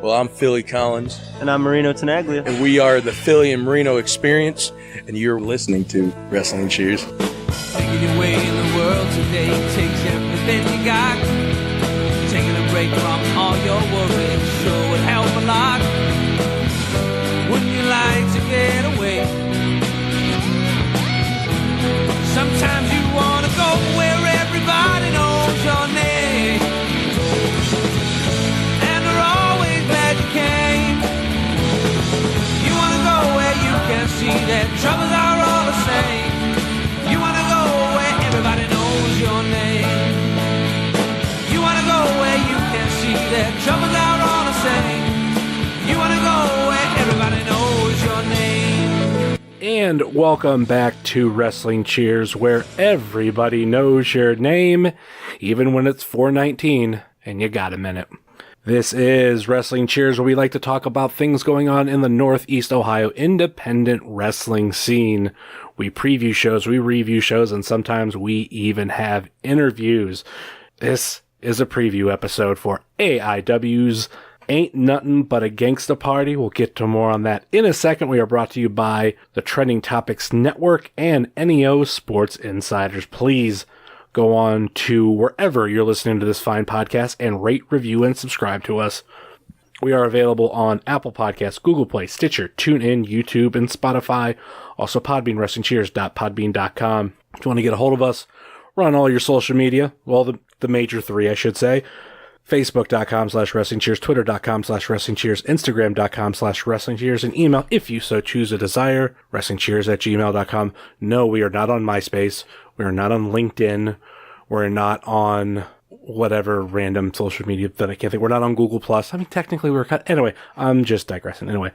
Well, I'm Philly Collins. And I'm Marino Tenaglia. And we are the Philly and Marino Experience, and you're listening to Wrestling Cheers. Taking your way in the world today takes everything you got. Taking a break from all your worries sure would help a lot. Wouldn't you like to get away? Sometimes you want to go where everybody knows your name, and they're always glad you came. You want to go where you can see that troubles are all the same. You want to go where everybody knows your name. You want to go where you can see that troubles are all the same. You want to go where everybody knows your name. And welcome back to Wrestling Cheers, where everybody knows your name, even when it's 4:19 and you got a minute. This is Wrestling Cheers, where we like to talk about things going on in the Northeast Ohio independent wrestling scene. We preview shows, we review shows, and sometimes we even have interviews. This is a preview episode for AIW's Ain't Nuthin' But a Gangsta Party. We'll get to more on that in a second. We are brought to you by the Trending Topics Network and NEO Sports Insiders. Please go on to wherever you're listening to this fine podcast and rate, review, and subscribe to us. We are available on Apple Podcasts, Google Play, Stitcher, TuneIn, YouTube, and Spotify. Also Podbean, WrestlingCheers.podbean.com. If you want to get a hold of us, we're on all your social media. Well, the major three, I should say. Facebook.com/WrestlingCheers, Twitter.com/WrestlingCheers, Instagram.com/WrestlingCheers, and email, if you so choose a desire, WrestlingCheers@gmail.com. No, we are not on MySpace. We are not on LinkedIn. We're not on whatever random social media that I can't think. We're not on Google+. I mean, technically we're cut. Anyway, I'm just digressing. Anyway,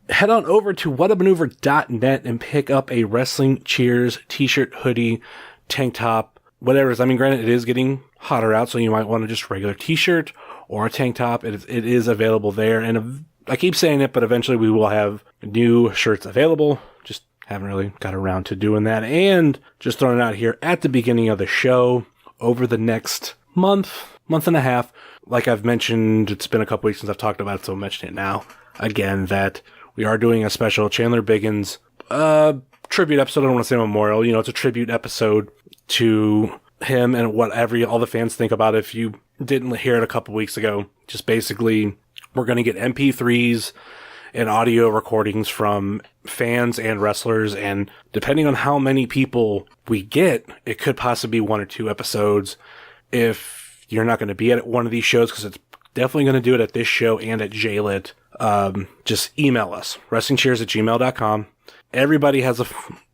head on over to whatamaneuver.net and pick up a Wrestling Cheers t-shirt, hoodie, tank top, whatever it is. I mean, granted, it is getting hotter out, so you might want to just regular t-shirt or a tank top. It is available there, and I keep saying it, but eventually we will have new shirts available. Just haven't really got around to doing that. And just throwing it out here at the beginning of the show, over the next month and a half, like I've mentioned, it's been a couple weeks since I've talked about it, so I'll mention it now again, that we are doing a special Chandler Biggins tribute episode. I don't want to say memorial. It's a tribute episode to him and whatever all the fans think about it. If you didn't hear it a couple weeks ago, just basically we're going to get MP3s and audio recordings from fans and wrestlers, and depending on how many people we get, it could possibly be one or two episodes. If you're not going to be at one of these shows, because it's definitely going to do it at this show and at JLIT, just email us, WrestlingCheers@gmail.com. Everybody has a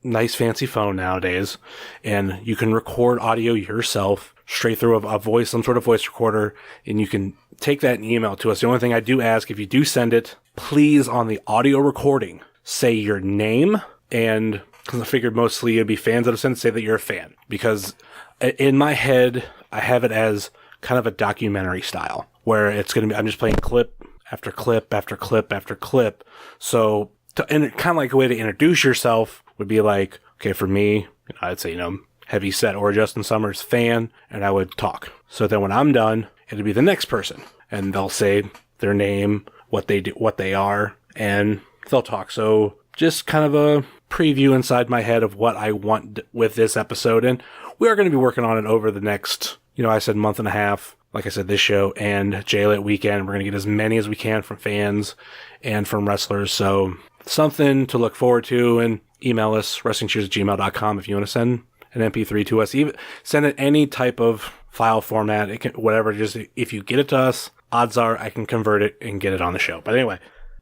nice fancy phone nowadays, and you can record audio yourself straight through a voice, some sort of voice recorder, and you can take that and email it to us. The only thing I do ask, if you do send it, please on the audio recording, say your name, and because I figured mostly it'd be fans that have sent it, say that you're a fan. Because in my head, I have it as kind of a documentary style, where it's going to be, I'm just playing clip after clip after clip after clip. So, and kind of like a way to introduce yourself would be like, okay, for me, I'd say, Heavy Set or Justin Summers fan, and I would talk. So then when I'm done, it'll be the next person, and they'll say their name, what they do, what they are, and they'll talk. So just kind of a preview inside my head of what I want with this episode, and we are going to be working on it over the next, I said month and a half. Like I said, this show and JLIT weekend, we're going to get as many as we can from fans and from wrestlers. So something to look forward to, and email us, WrestlingCheers@gmail.com, if you want to send an MP3 to us. Even send it any type of file format, whatever. Just if you get it to us, odds are I can convert it and get it on the show. But anyway,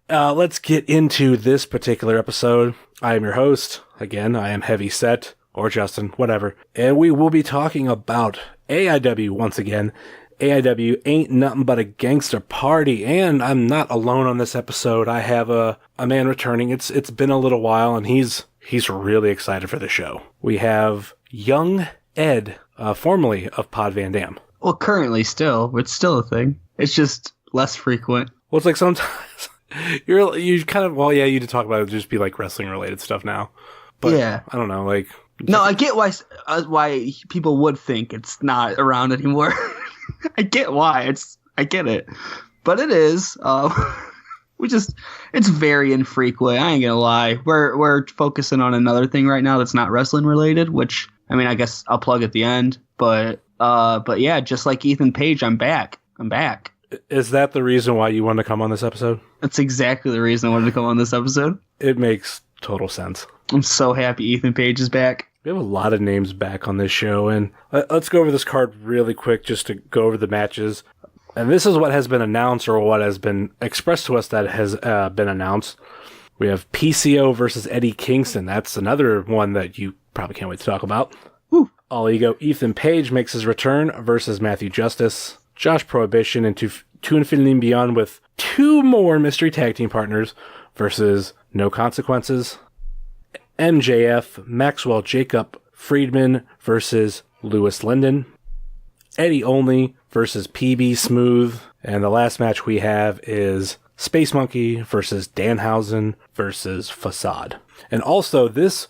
let's get into this particular episode. I am your host. Again, I am Heavy Set, or Justin, whatever. And we will be talking about AIW once again. AIW Ain't Nuthin' But a Gangsta Party, and I'm not alone on this episode. I have a man returning. It's been a little while, and he's really excited for the show. We have Young Ed, formerly of Pod Van Dam. Well, currently it's still a thing. It's just less frequent. Well, it's like sometimes you kind of, well, yeah, you to talk about it, just be like wrestling related stuff now. But yeah, I don't know, like. No, I get why people would think it's not around anymore. I get why. I get it. but it is. It's very infrequent. I ain't gonna lie. We're focusing on another thing right now that's not wrestling related, which, I mean, I guess I'll plug at the end. But yeah, just like Ethan Page, I'm back. Is that the reason why you wanted to come on this episode? That's exactly the reason I wanted to come on this episode. It makes total sense. I'm so happy Ethan Page is back. We have a lot of names back on this show, and let's go over this card really quick just to go over the matches. And this is what has been announced, or what has been expressed to us that has been announced. We have PCO versus Eddie Kingston. That's another one that you probably can't wait to talk about. Woo. All Ego Ethan Page makes his return versus Matthew Justice. Josh Prohibition into To Infinity and Beyond with 2 more mystery tag team partners versus No Consequences. MJF, Maxwell Jacob Friedman versus Lewis Linden. Eddie Only versus PB Smooth. And the last match we have is Space Monkey versus Danhausen versus Facade. And also, this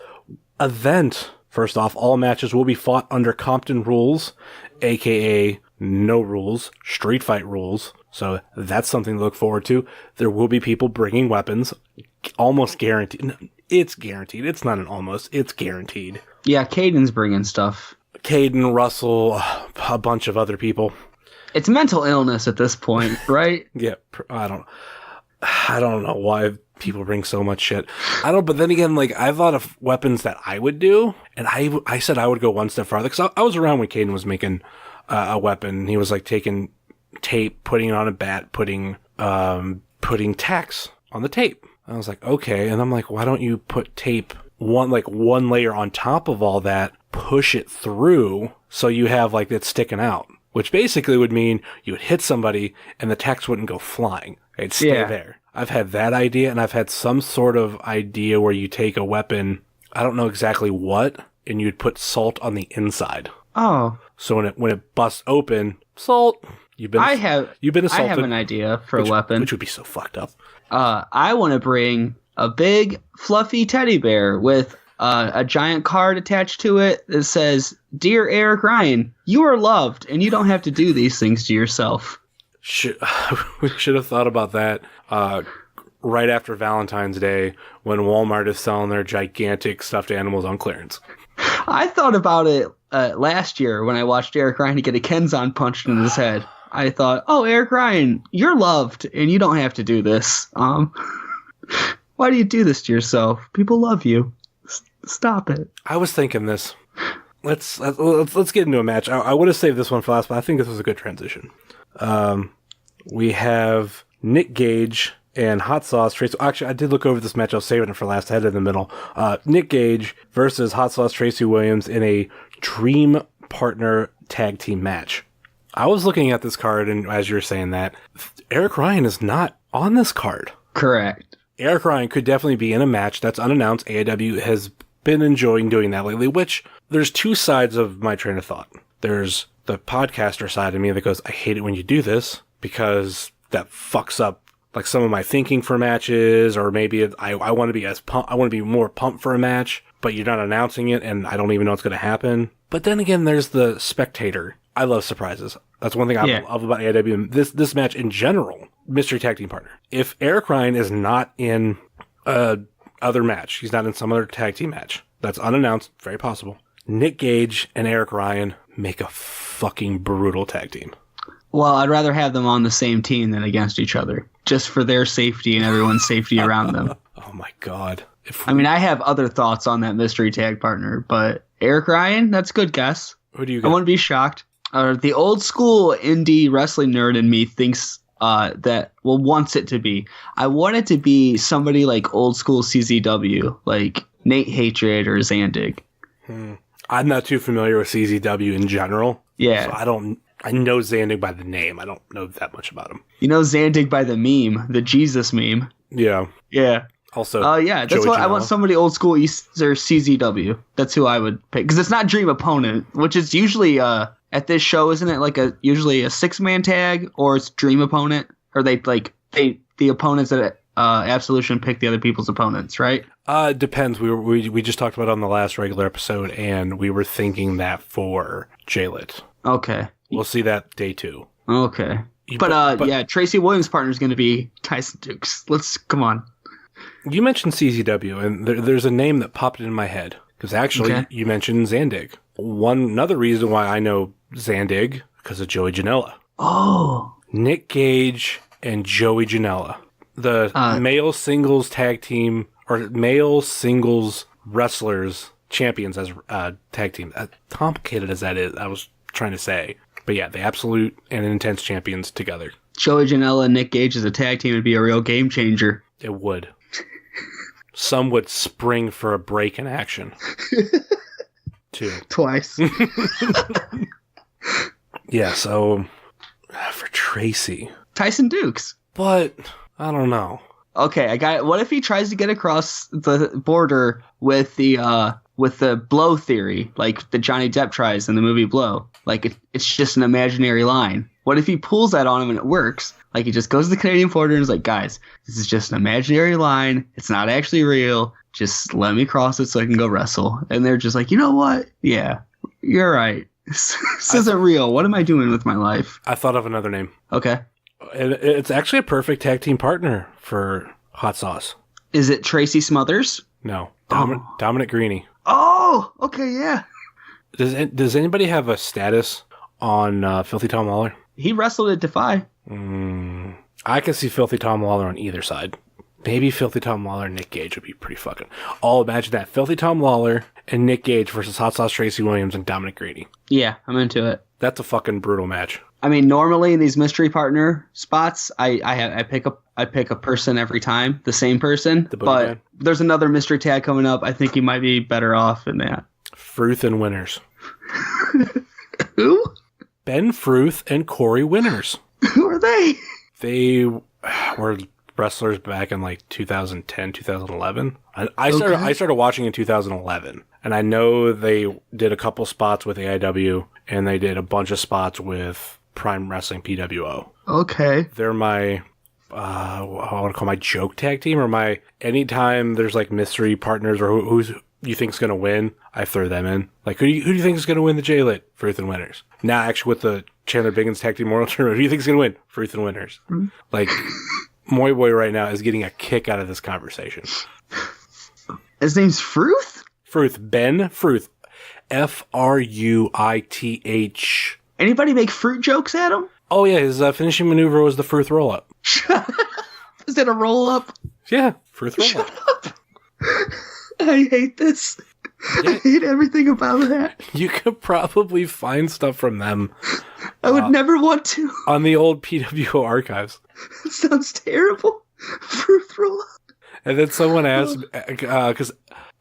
event, first off, all matches will be fought under Compton rules, aka no rules, street fight rules. So that's something to look forward to. There will be people bringing weapons, almost guaranteed. It's guaranteed. It's not an almost. It's guaranteed. Yeah, Caden's bringing stuff. Caden, Russell, a bunch of other people. It's mental illness at this point, right? Yeah, I don't know why people bring so much shit. But then again, like, I thought of weapons that I would do, and I said I would go one step farther, because I was around when Caden was making a weapon. He was like taking tape, putting it on a bat, putting tacks on the tape. I was like, okay. And I'm like, why don't you put tape one layer on top of all that, push it through so you have like it sticking out, which basically would mean you would hit somebody and the tacks wouldn't go flying. It'd stay there. I've had that idea, and I've had some sort of idea where you take a weapon, I don't know exactly what, and you'd put salt on the inside. Oh. So when it busts open, salt. You've been assaulted. I have an idea for a weapon, which would be so fucked up. I want to bring a big fluffy teddy bear with a giant card attached to it that says, "Dear Eric Ryan, you are loved, and you don't have to do these things to yourself." We should have thought about that right after Valentine's Day, when Walmart is selling their gigantic stuffed animals on clearance. I thought about it last year when I watched Eric Ryan get a Kenzan punched in his head. I thought, oh, Eric Ryan, you're loved, and you don't have to do this. Why do you do this to yourself? People love you. Stop it. I was thinking this. Let's get into a match. I would have saved this one for last, but I think this was a good transition. We have Nick Gage and Hot Sauce Tracy. Actually, I did look over this match. I was saving it for last. I had it in the middle. Nick Gage versus Hot Sauce Tracy Williams in a Dream Partner Tag Team match. I was looking at this card, and as you're saying that, Eric Ryan is not on this card. Correct. Eric Ryan could definitely be in a match that's unannounced. AEW has been enjoying doing that lately, which there's 2 sides of my train of thought. There's the podcaster side of me that goes, I hate it when you do this, because that fucks up like some of my thinking for matches, or maybe I want to be I want to be more pumped for a match, but you're not announcing it, and I don't even know what's going to happen. But then again, there's the spectator. I love surprises. That's one thing I love about AEW and this match in general. Mystery tag team partner. If Eric Ryan is not in other match, he's not in some other tag team match that's unannounced, very possible, Nick Gage and Eric Ryan make a fucking brutal tag team. Well, I'd rather have them on the same team than against each other, just for their safety and everyone's safety around them. Oh my God. I mean, I have other thoughts on that mystery tag partner, but Eric Ryan, that's a good guess. Who do you got? I wouldn't be shocked. The old school indie wrestling nerd in me thinks wants it to be. I want it to be somebody like old school CZW, like Nate Hatred or Zandig. I'm not too familiar with CZW in general. Yeah. So I know Zandig by the name. I don't know that much about him. You know Zandig by the meme, the Jesus meme. Yeah. Yeah. Also, that's Joey what Janela. I want. Somebody old school East or CZW. That's who I would pick, because it's not Dream Opponent, which is usually at this show, isn't it? Like usually a 6-man tag, or it's Dream Opponent, or the opponents that Absolution pick the other people's opponents, right? It depends. We just talked about it on the last regular episode, and we were thinking that for JLIT. Okay. We'll see that day 2. Okay. But Tracy Williams' partner is going to be Tyson Dukes. Come on. You mentioned CZW, and there's a name that popped in my head. Because actually, you mentioned Zandig. Another reason why I know Zandig, because of Joey Janela. Oh. Nick Gage and Joey Janela. The male singles tag team, or male singles wrestlers champions as tag team. Complicated as that is, I was trying to say. But yeah, the Absolute and Intense champions together. Joey Janela and Nick Gage as a tag team would be a real game changer. It would. Some would spring for a break in action. Too. Twice. Yeah, so for Tracy. Tyson Dukes. But I don't know. Okay, I got it. What if he tries to get across the border with the blow theory, like the Johnny Depp tries in the movie Blow? Like it's just an imaginary line. What if he pulls that on him and it works? Like he just goes to the Canadian border and is like, guys, this is just an imaginary line. It's not actually real. Just let me cross it so I can go wrestle. And they're just like, you know what? Yeah, you're right. This isn't real. What am I doing with my life? I thought of another name. Okay. It's actually a perfect tag team partner for Hot Sauce. Is it Tracy Smothers? No. Dominic Greeny. Oh, okay, yeah. Does anybody have a status on Filthy Tom Lawler? He wrestled at Defy. I can see Filthy Tom Lawler on either side. Maybe Filthy Tom Lawler and Nick Gage would be pretty fucking... Oh, imagine that. Filthy Tom Lawler and Nick Gage versus Hot Sauce Tracy Williams and Dominic Greeny. Yeah, I'm into it. That's a fucking brutal match. I mean, normally in these mystery partner spots, I pick a person every time, the same person. But there's another mystery tag coming up. I think he might be better off in that. Fruth and Winners. Who? Ben Fruth and Corey Winners. Who are they? They were wrestlers back in like 2010, 2011. I started watching in 2011, and I know they did a couple spots with AIW, and they did a bunch of spots with Prime Wrestling PWO. Okay. They're my I want to call my joke tag team, or my anytime there's like mystery partners or who's you think's gonna win, I throw them in. Like who do you think is gonna win the JLIT? Fruth and Winners. Now actually with the Chandler Biggins tag team Memorial Tournament, who do you think's gonna win? Fruth and Winners. Mm-hmm. Like Moy Boy right now is getting a kick out of this conversation. His name's Fruth? Fruth. Ben Fruth. Fruith. Anybody make fruit jokes at him? Oh yeah, his finishing maneuver was the Fruth roll up. Is it a roll up? Yeah, Fruth roll up. I hate this. Yeah. I hate everything about that. You could probably find stuff from them. I would never want to. On the old PWO archives. It sounds terrible. Fruit roll up. And then someone asked, because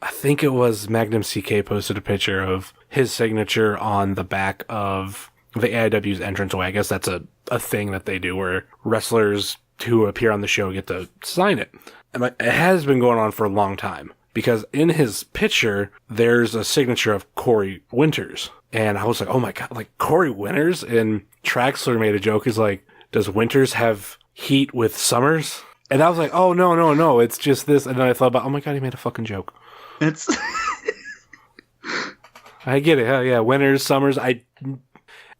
I think it was Magnum CK posted a picture of his signature on the back of the AIW's entranceway. I guess that's a thing that they do where wrestlers who appear on the show get to sign it. And it has been going on for a long time. Because in his picture, there's a signature of Corey Winters. And I was like, oh my God, like Corey Winters? And Traxler made a joke. He's like, does Winters have heat with Summers? And I was like, oh, no, it's just this. And then I thought about, oh my God, he made a fucking joke. It's... I get it. Hell yeah, Winters, Summers. I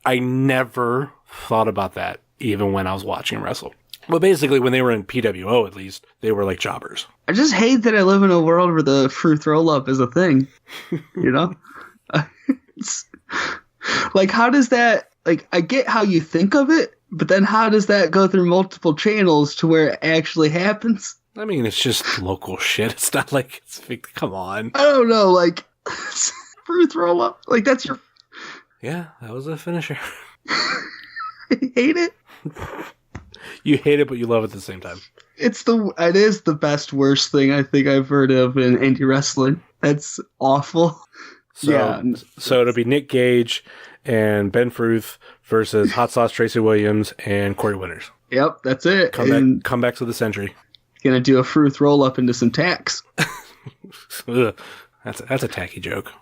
never thought about that, even when I was watching him wrestle. Well, basically, when they were in PWO, at least, they were like jobbers. I just hate that I live in a world where the fruit roll-up is a thing. You know? Like, how does that... Like, I get how you think of it, but then how does that go through multiple channels to where it actually happens? I mean, it's just local shit. It's not like... Come on. I don't know, like... fruit roll-up. Like, that's your... Yeah, that was a finisher. I hate it. You hate it, but you love it at the same time. It is the best, worst thing I think I've heard of in indie wrestling. That's awful. So it'll be Nick Gage and Ben Fruth versus Hot Sauce Tracy Williams and Corey Winters. Yep, that's it. Come back to the century. Gonna do a fruit roll up into some tacks. That's a tacky joke.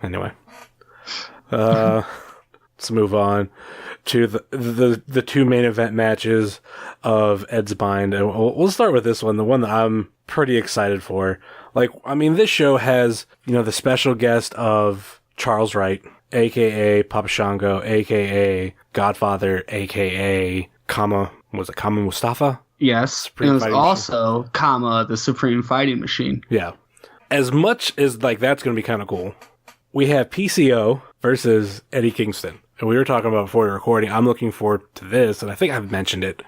Anyway, let's move on to the two main event matches of Ed's Bind. And we'll start with this one, the one that I'm pretty excited for. Like, I mean, this show has, the special guest of Charles Wright a.k.a. Papa Shango, a.k.a. Godfather, a.k.a. Kama Mustafa? Yes. Supreme and it was Fighting also, the Supreme Fighting Machine. Yeah. As much as, like, that's going to be kind of cool, we have PCO versus Eddie Kingston. And we were talking about before the recording, I'm looking forward to this, and I think I've mentioned it,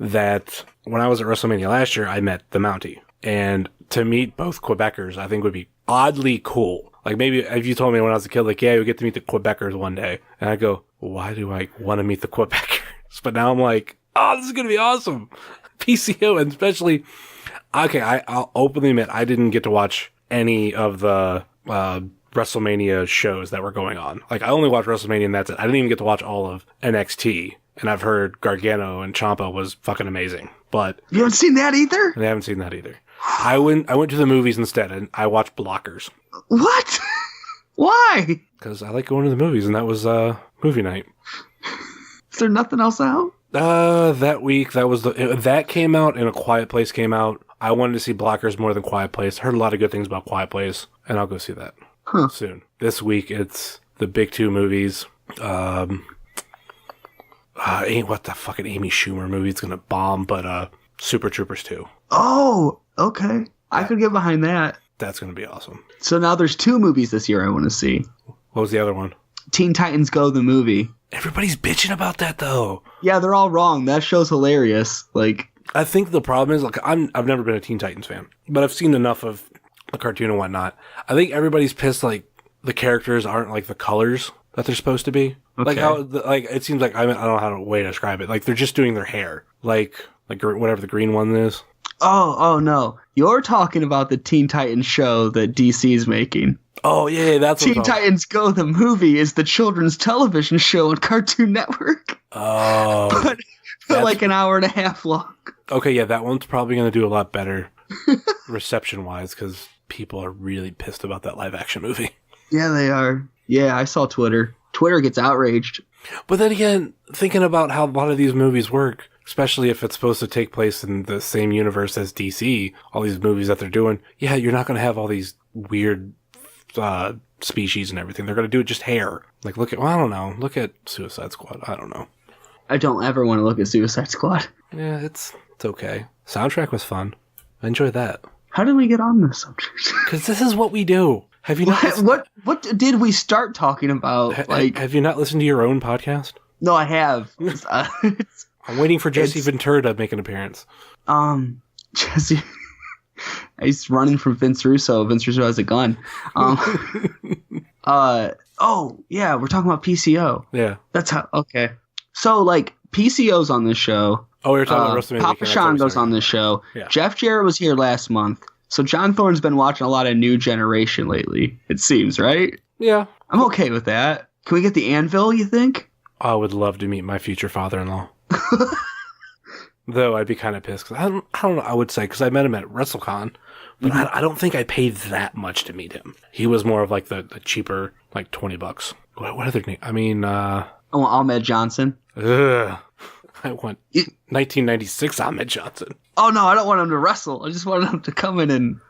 that when I was at WrestleMania last year, I met the Mountie. And to meet both Quebecers, I think would be oddly cool. Like, maybe if you told me when I was a kid, like, yeah, you get to meet the Quebecers one day. And I go, why do I want to meet the Quebecers? But now I'm like, oh, this is going to be awesome. PCO, and especially, okay, I'll openly admit, I didn't get to watch any of the WrestleMania shows that were going on. Like, I only watched WrestleMania and that's it. I didn't even get to watch all of NXT. And I've heard Gargano and Ciampa was fucking amazing. But You haven't seen that either? I haven't seen that either. I went to the movies instead, and I watched Blockers. What? Why? Because I like going to the movies, and that was movie night. Is there nothing else out? That week, that came out, and A Quiet Place came out. I wanted to see Blockers more than Quiet Place. Heard a lot of good things about Quiet Place, and I'll go see that soon. This week, it's the big two movies. What the fucking Amy Schumer movie? It's gonna bomb, but Super Troopers 2. Oh, okay. I could get behind that. That's gonna be awesome. So now there's 2 movies this year I want to see. What was the other one? Teen Titans Go, the movie. Everybody's bitching about that, though. Yeah, they're all wrong. That show's hilarious. Like, I think the problem is, like, I've never been a Teen Titans fan, but I've seen enough of the cartoon and whatnot. I think everybody's pissed, like, the characters aren't, like, the colors that they're supposed to be. Okay. Like, it seems like, I don't know how to way to describe it. Like, they're just doing their hair. Like whatever the green one is. oh no. You're talking about the Teen Titans show that DC's making. Oh, yeah, that's what Teen Titans Go, the movie, is the children's television show on Cartoon Network. Oh. but like an hour and a half long. Okay, yeah, that one's probably going to do a lot better reception-wise, because people are really pissed about that live-action movie. Yeah, they are. Yeah, I saw Twitter. Twitter gets outraged. But then again, thinking about how a lot of these movies work, especially if it's supposed to take place in the same universe as DC, all these movies that they're doing, yeah, you're not going to have all these weird species and everything. They're going to do it just hair. Like, I don't know. Look at Suicide Squad. I don't know. I don't ever want to look at Suicide Squad. Yeah, it's okay. Soundtrack was fun. I enjoyed that. How did we get on this subject? Because this is what we do. Have you not? What did we start talking about? Have you not listened to your own podcast? No, I have. I'm waiting for Jesse Ventura to make an appearance. Jesse, he's running from Vince Russo. Vince Russo has a gun. Oh yeah, we're talking about PCO. Yeah, that's how. Okay, so like PCO's on this show. Oh, we were talking about WrestleMania. Papa Shango's on this show. Yeah. Jeff Jarrett was here last month. So John Thorne's been watching a lot of New Generation lately, it seems, right? Yeah. I'm okay with that. Can we get the Anvil, you think? I would love to meet my future father-in-law. Though I'd be kind of pissed, because I don't know, I would say, because I met him at WrestleCon, but I don't think I paid that much to meet him. He was more of like the cheaper, like $20. What other name? I mean, I want Ahmed Johnson. Ugh. I want 1996 Ahmed Johnson. Oh, no, I don't want him to wrestle. I just want him to come in and,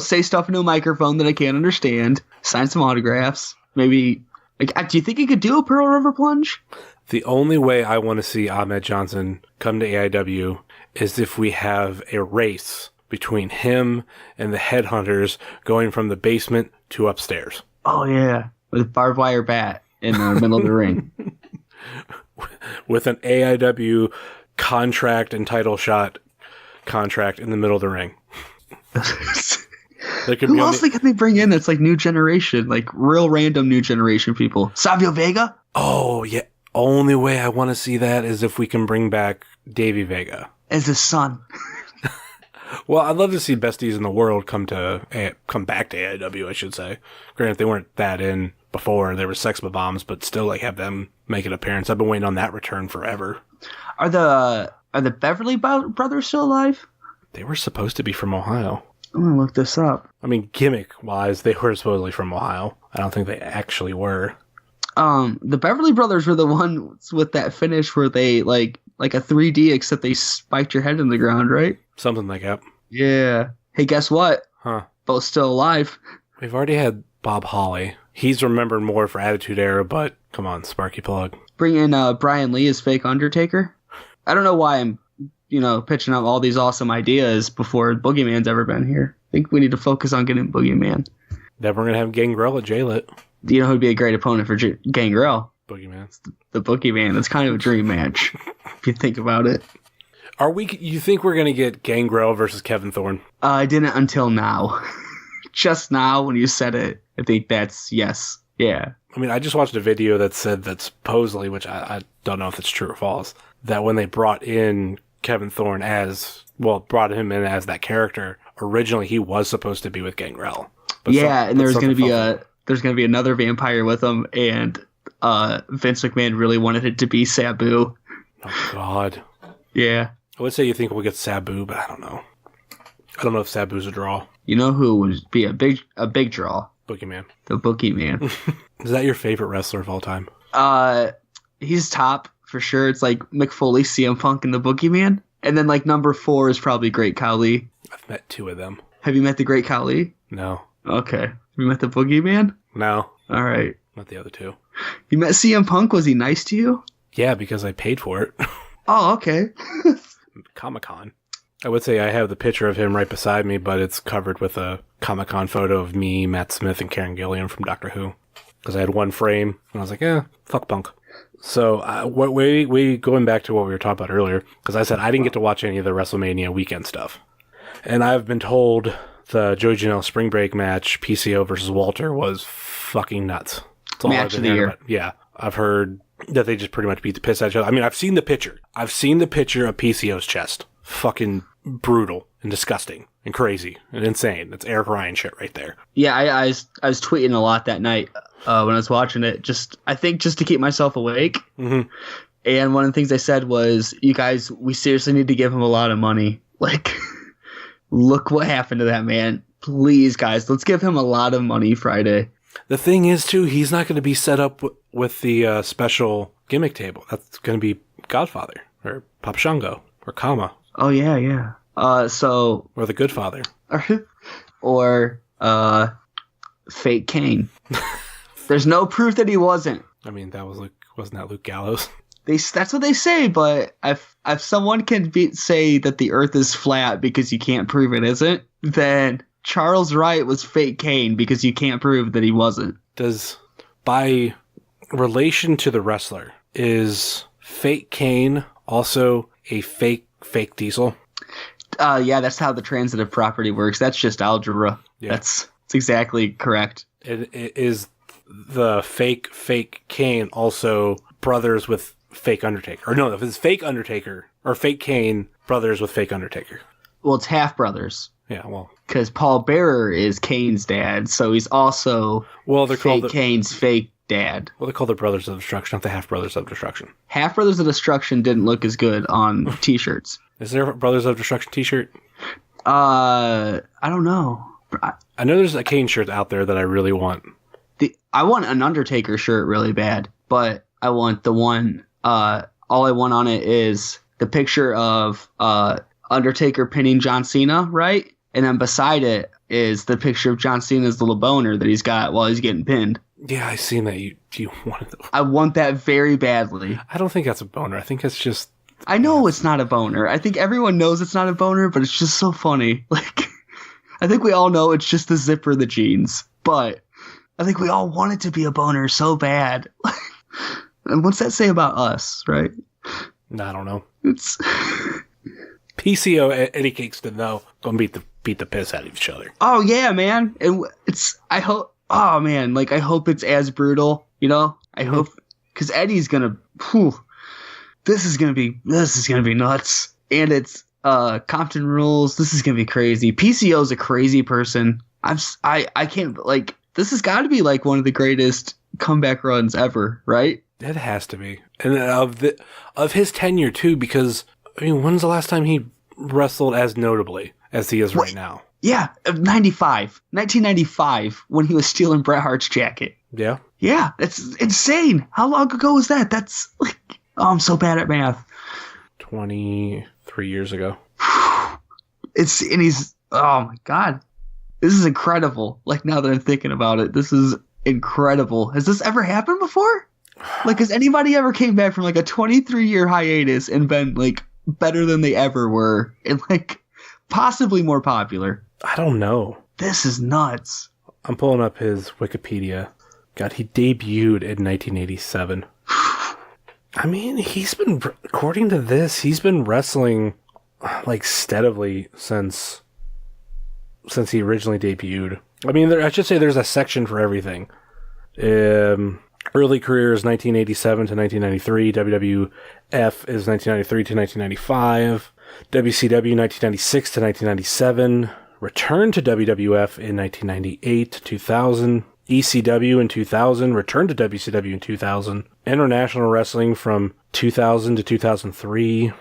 say stuff into a microphone that I can't understand, sign some autographs. Maybe, do you think he could do a Pearl River Plunge? The only way I want to see Ahmed Johnson come to AIW is if we have a race between him and the Headhunters going from the basement to upstairs. Oh, yeah, with a barbed wire bat in the middle of the ring. With an AIW contract and title shot contract in the middle of the ring. Who else can they bring in that's like New Generation, like real random New Generation people? Savio Vega? Oh, yeah. Only way I want to see that is if we can bring back Davey Vega. As his son. Well, I'd love to see Besties in the World come back to AIW, I should say. Granted, they weren't that in before. There were Sex Bombs, but still, like, have them make an appearance. I've been waiting on that return forever. Are the Beverly brothers still alive? They were supposed to be from Ohio. I'm gonna look this up. I mean, gimmick-wise, they were supposedly from Ohio. I don't think they actually were. The Beverly brothers were the ones with that finish where they, like a 3D, except they spiked your head in the ground, right? Something like that. Yeah. Hey, guess what? Huh. Both still alive. We've already had Bob Holly, He's remembered more for Attitude Era, but come on, Sparky Plug. Bring in Brian Lee as fake Undertaker. I don't know why I'm, pitching up all these awesome ideas before Boogeyman's ever been here. I think we need to focus on getting Boogeyman. Then we're going to have Gangrel at JLIT. Do you know who'd be a great opponent for Gangrel? Boogeyman. The Boogeyman. That's kind of a dream match, if you think about it. You think we're going to get Gangrel versus Kevin Thorne? I didn't until now. Just now, when you said it, I think that's yes. Yeah. I mean, I just watched a video that said that supposedly, which I don't know if it's true or false, that when they brought in Kevin Thorne brought him in as that character, originally he was supposed to be with Gangrel. And there's going to be another vampire with him, and Vince McMahon really wanted it to be Sabu. Oh, God. Yeah. I would say you think we'll get Sabu, but I don't know. I don't know if Sabu's a draw. You know who would be a big draw? Boogeyman. The Boogeyman. Is that your favorite wrestler of all time? He's top for sure. It's like Mick Foley, CM Punk, and the Boogeyman. And then like number 4 is probably Great Khali. I've met 2 of them. Have you met the Great Khali? No. Okay. Have you met the Boogeyman? No. All right. Not the other 2. You met CM Punk? Was he nice to you? Yeah, because I paid for it. Oh, okay. Comic-Con. I would say I have the picture of him right beside me, but it's covered with a Comic-Con photo of me, Matt Smith, and Karen Gilliam from Doctor Who. Because I had one frame, and I was like, fuck Punk. So, we going back to what we were talking about earlier, because I said I didn't get to watch any of the WrestleMania weekend stuff. And I've been told the Joey Janela Spring Break match, PCO versus Walter, was fucking nuts. That's all match of the year. Yeah, I've heard that they just pretty much beat the piss out of each other. I mean, I've seen the picture. I've seen the picture of PCO's chest. Fucking brutal and disgusting and crazy and insane. That's Eric Ryan shit right there. Yeah, I was tweeting a lot that night when I was watching it. I think just to keep myself awake. Mm-hmm. And one of the things I said was, you guys, we seriously need to give him a lot of money. Like, look what happened to that man. Please, guys, let's give him a lot of money Friday. The thing is, too, he's not going to be set up with the special gimmick table. That's going to be Godfather or Papa Shango or Kama. Oh, yeah. Or the Good Father. or Fake Kane. There's no proof that he wasn't. I mean, wasn't that Luke Gallows? That's what they say, but if someone can say that the Earth is flat because you can't prove it isn't, then Charles Wright was Fake Kane because you can't prove that he wasn't. By relation to the wrestler, is Fake Kane also a fake Diesel? Yeah, that's how the transitive property works. That's just algebra. Yeah. That's exactly correct. It is the fake Kane also brothers with fake Undertaker? Or no, if it's fake Undertaker or fake Kane, brothers with fake Undertaker. Well, it's half brothers. Yeah, well. Because Paul Bearer is Kane's dad, so he's also Kane's fake dad. Well, they're called the Brothers of Destruction, not the Half Brothers of Destruction. Half Brothers of Destruction didn't look as good on t-shirts. Is there a Brothers of Destruction t-shirt? I don't know. I know there's a Kane shirt out there that I really want. I want an Undertaker shirt really bad, but I want the one, all I want on it is the picture of Undertaker pinning John Cena, right? And then beside it is the picture of John Cena's little boner that he's got while he's getting pinned. Yeah, I seen that. You wanted that. I want that very badly. I don't think that's a boner. I think it's just... I know it's not a boner. I think everyone knows it's not a boner, but it's just so funny. Like, I think we all know it's just the zipper of the jeans, but I think we all want it to be a boner so bad. And what's that say about us, right? I don't know. It's... PCO, Eddie Kingston, though, gonna beat the piss out of each other. Oh, yeah, man. And I hope it's as brutal, you know? I hope, because Eddie's gonna, this is gonna be nuts. And it's Compton Rules. This is gonna be crazy. PCO's a crazy person. I can't, like, this has got to be like one of the greatest comeback runs ever, right? It has to be. And of his tenure too, because I mean, when's the last time he wrestled as notably as he is right now? Yeah, 1995, when he was stealing Bret Hart's jacket. Yeah. Yeah, that's insane. How long ago was that? That's like, I'm so bad at math. 23 years ago. Oh my God. This is incredible. Like, now that I'm thinking about it, this is incredible. Has this ever happened before? Like, has anybody ever came back from like a 23-year hiatus and been like better than they ever were and like possibly more popular? I don't know. This is nuts. I'm pulling up his Wikipedia. God, he debuted in 1987. I mean, according to this, he's been wrestling like steadily since he originally debuted. I mean, I should say there's a section for everything. Early career is 1987 to 1993. WWF is 1993 to 1995. WCW 1996 to 1997. Returned to WWF in 1998 to 2000. ECW in 2000. Returned to WCW in 2000. International Wrestling from 2000 to 2003.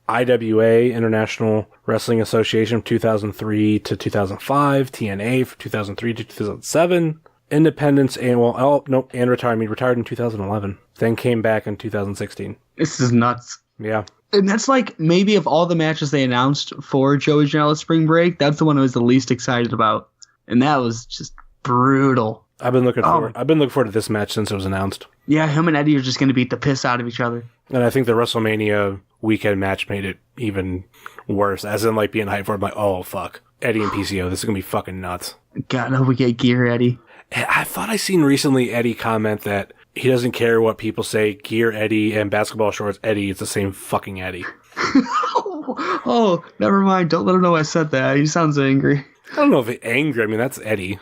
IWA, International Wrestling Association, from 2003 to 2005. TNA from 2003 to 2007. Independence and retired. Retired in 2011. Then came back in 2016. This is nuts. Yeah. And that's like maybe of all the matches they announced for Joey Janela Spring Break, that's the one I was the least excited about. And that was just brutal. I've been looking forward to this match since it was announced. Yeah, him and Eddie are just going to beat the piss out of each other. And I think the WrestleMania weekend match made it even worse, as in like being hyped for it. I'm like, oh fuck, Eddie and PCO, this is gonna be fucking nuts. God, I hope we get gear Eddie. I thought I seen recently Eddie comment that he doesn't care what people say, gear Eddie and basketball shorts Eddie, it's the same fucking Eddie. Oh, never mind. Don't let him know I said that. He sounds angry. I don't know if it's angry. I mean, that's Eddie.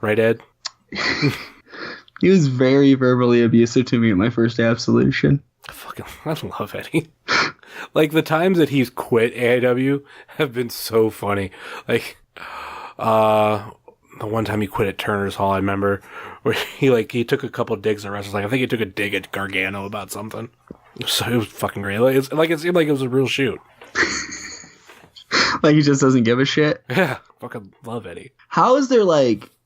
Right, Ed? He was very verbally abusive to me at my first absolution. I love Eddie. Like, the times that he's quit AIW have been so funny. Like, the one time he quit at Turner's Hall, I remember, where he took a couple digs at wrestlers. Like, I think he took a dig at Gargano about something. So it was fucking great. It seemed like it was a real shoot. Like, he just doesn't give a shit. Yeah, fucking love Eddie. How is there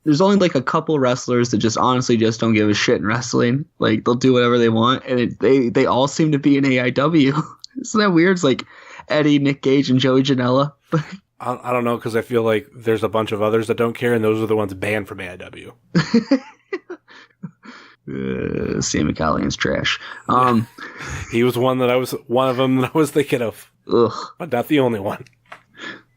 there's only like a couple wrestlers that just honestly just don't give a shit in wrestling. Like, they'll do whatever they want, and they all seem to be in AIW. Isn't that weird? It's like Eddie, Nick Gage, and Joey Janela. I don't know, because I feel like there's a bunch of others that don't care, and those are the ones banned from AIW. Sammy Collins trash. He was one of them that I was thinking of. Ugh. But not the only one.